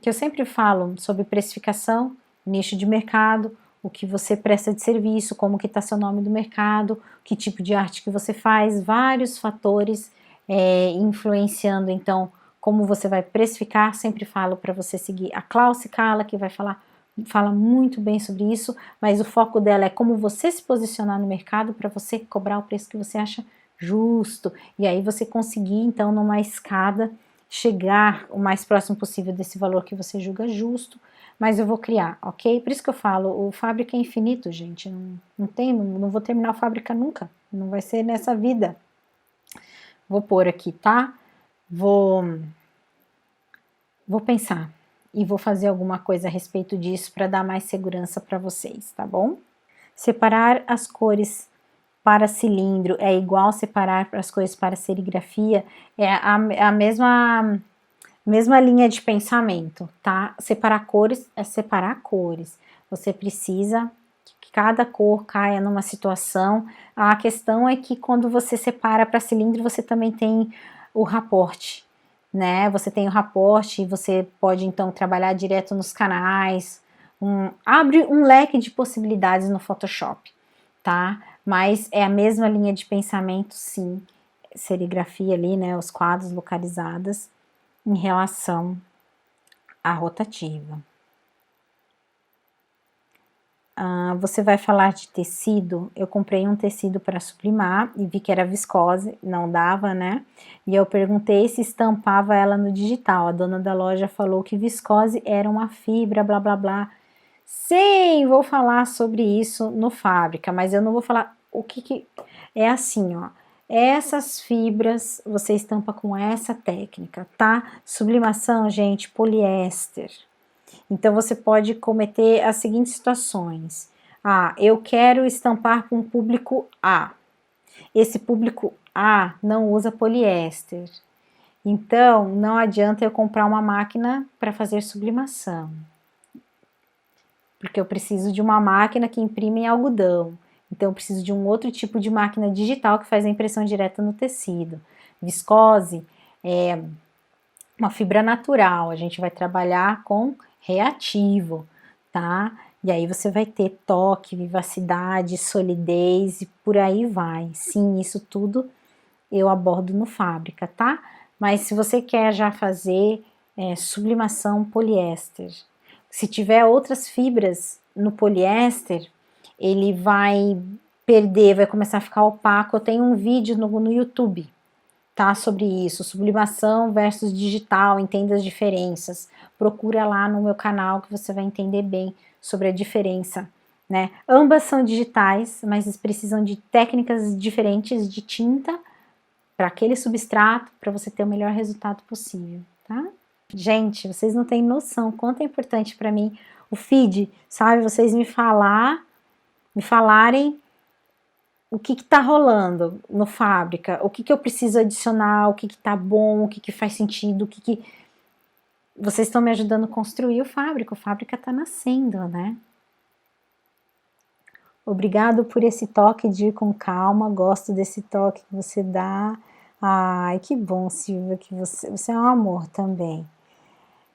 Que eu sempre falo sobre precificação, nicho de mercado, o que você presta de serviço, como que está seu nome do mercado, que tipo de arte que você faz, vários fatores influenciando, então, como você vai precificar. Sempre falo para você seguir a Klaus Cala, que vai fala muito bem sobre isso, mas o foco dela é como você se posicionar no mercado para você cobrar o preço que você acha justo, e aí você conseguir, então, numa escada, chegar o mais próximo possível desse valor que você julga justo, mas eu vou criar, ok? Por isso que eu falo, o Fábrica é infinito, gente, não vou terminar o Fábrica nunca, não vai ser nessa vida. Vou pôr aqui, tá? Vou pensar e vou fazer alguma coisa a respeito disso para dar mais segurança para vocês, tá bom? Separar as cores para cilindro é igual separar as cores para serigrafia, é a mesma linha de pensamento, tá? Separar cores é separar cores. Você precisa que cada cor caia numa situação. A questão é que quando você separa para cilindro, você também tem o raporte, né? Você tem o raporte e você pode então trabalhar direto nos canais, abre um leque de possibilidades no Photoshop, tá? Mas é a mesma linha de pensamento, sim, serigrafia ali, né? Os quadros localizados em relação à rotativa. Você vai falar de tecido, eu comprei um tecido para sublimar e vi que era viscose, não dava, né? E eu perguntei se estampava ela no digital, a dona da loja falou que viscose era uma fibra, blá blá blá. Sim, vou falar sobre isso no Fábrica, mas eu não vou falar o que é assim, ó. Essas fibras você estampa com essa técnica, tá? Sublimação, gente, poliéster. Então, você pode cometer as seguintes situações. Eu quero estampar para um público A. Esse público A não usa poliéster. Então, não adianta eu comprar uma máquina para fazer sublimação. Porque eu preciso de uma máquina que imprime em algodão. Então, eu preciso de um outro tipo de máquina digital que faz a impressão direta no tecido. Viscose é uma fibra natural, a gente vai trabalhar com reativo, tá? E aí você vai ter toque, vivacidade, solidez e por aí vai. Sim, isso tudo eu abordo no Fábrica, tá? Mas se você quer já fazer sublimação poliéster, se tiver outras fibras no poliéster, ele vai perder, vai começar a ficar opaco. Eu tenho um vídeo no YouTube, tá, sobre isso, sublimação versus digital, entenda as diferenças. Procura lá no meu canal que você vai entender bem sobre a diferença, né? Ambas são digitais, mas eles precisam de técnicas diferentes de tinta para aquele substrato, para você ter o melhor resultado possível, tá? Gente, vocês não têm noção quanto é importante para mim o feed, sabe? Vocês me falarem o que tá rolando no Fábrica, o que eu preciso adicionar, o que tá bom, o que faz sentido, vocês estão me ajudando a construir o Fábrica tá nascendo, né? Obrigado por esse toque de ir com calma, gosto desse toque que você dá. Ai, que bom, Silvia, que você é um amor também.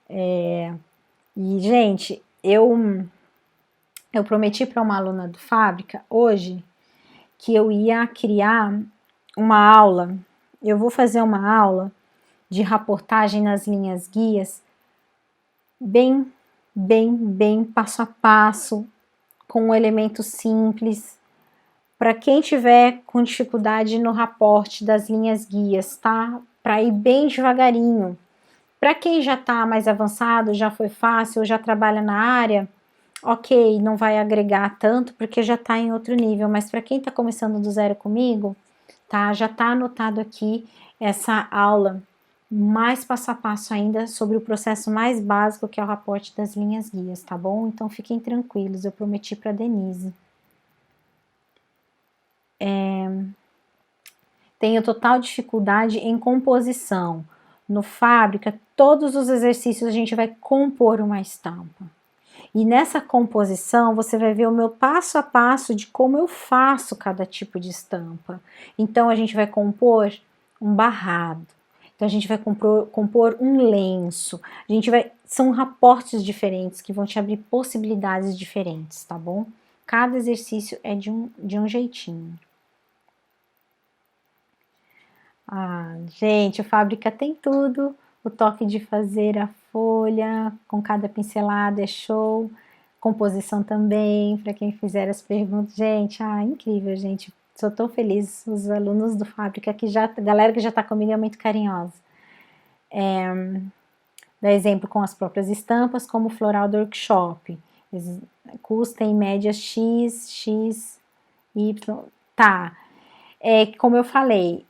E, gente, eu prometi para uma aluna do Fábrica hoje que eu ia criar uma aula. Eu vou fazer uma aula de reportagem nas linhas guias, bem passo a passo, com um elemento simples, para quem tiver com dificuldade no raporte das linhas guias, tá? Para ir bem devagarinho. Para quem já está mais avançado, já foi fácil, já trabalha na área, ok, não vai agregar tanto porque já está em outro nível, mas para quem está começando do zero comigo, tá? Já está anotado aqui essa aula mais passo a passo ainda sobre o processo mais básico que é o raporte das linhas guias, tá bom? Então fiquem tranquilos, eu prometi para Denise. Tenho total dificuldade em composição. No Fábrica, todos os exercícios a gente vai compor uma estampa. E nessa composição você vai ver o meu passo a passo de como eu faço cada tipo de estampa. Então a gente vai compor um barrado. Então a gente vai compor um lenço. São raportes diferentes que vão te abrir possibilidades diferentes, tá bom? Cada exercício é de um jeitinho. Ah, gente, o Fábrica tem tudo. O toque de fazer a folha com cada pincelada é show. Composição também, para quem fizer as perguntas. Gente, incrível, gente. Sou tão feliz. Os alunos do Fábrica, a galera que já está comigo é muito carinhosa. Dá exemplo com as próprias estampas, como o floral do workshop. Custa em média X, Y. Tá. Como eu falei,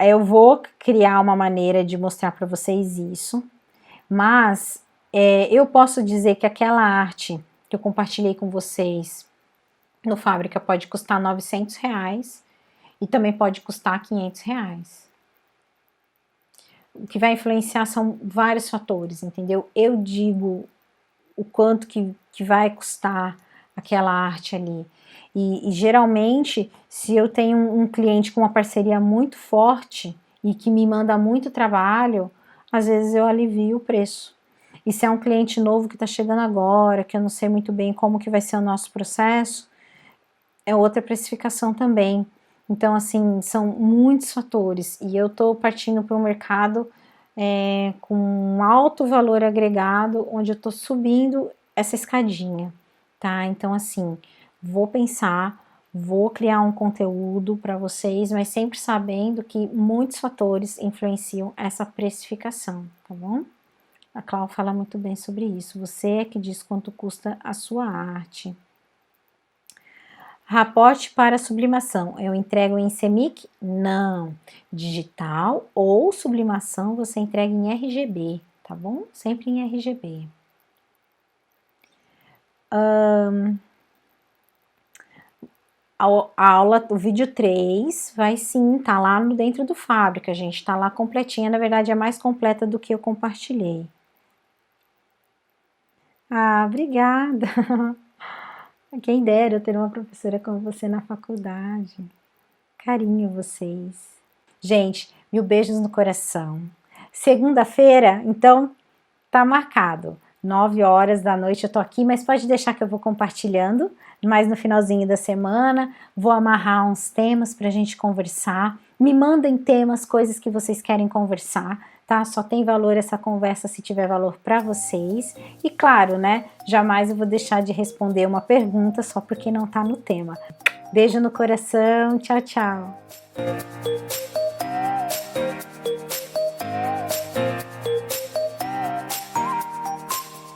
eu vou criar uma maneira de mostrar para vocês isso, mas eu posso dizer que aquela arte que eu compartilhei com vocês no Fábrica pode custar R$900 e também pode custar R$500. O que vai influenciar são vários fatores, entendeu? Eu digo o quanto que vai custar aquela arte ali. E geralmente, se eu tenho um cliente com uma parceria muito forte e que me manda muito trabalho, às vezes eu alivio o preço. E se é um cliente novo que está chegando agora, que eu não sei muito bem como que vai ser o nosso processo, é outra precificação também. Então, assim, são muitos fatores. E eu estou partindo para um mercado com um alto valor agregado, onde eu estou subindo essa escadinha, tá? Então, assim, vou pensar, vou criar um conteúdo para vocês, mas sempre sabendo que muitos fatores influenciam essa precificação, tá bom? A Clau fala muito bem sobre isso. Você é que diz quanto custa a sua arte. Raporte para sublimação, eu entrego em CMYK? Não. Digital ou sublimação você entrega em RGB, tá bom? Sempre em RGB. a aula, o vídeo 3 vai sim, tá lá no dentro do Fábrica, gente, tá lá completinha, na verdade é mais completa do que eu compartilhei. Ah, obrigada! Quem dera eu ter uma professora como você na faculdade. Carinho vocês. Gente, mil beijos no coração. Segunda-feira, então, tá marcado. 9 horas da noite eu tô aqui, mas pode deixar que eu vou compartilhando, mais no finalzinho da semana, vou amarrar uns temas pra gente conversar, me mandem temas, coisas que vocês querem conversar, tá? Só tem valor essa conversa se tiver valor pra vocês, e claro, né, jamais eu vou deixar de responder uma pergunta só porque não tá no tema. Beijo no coração, tchau, tchau!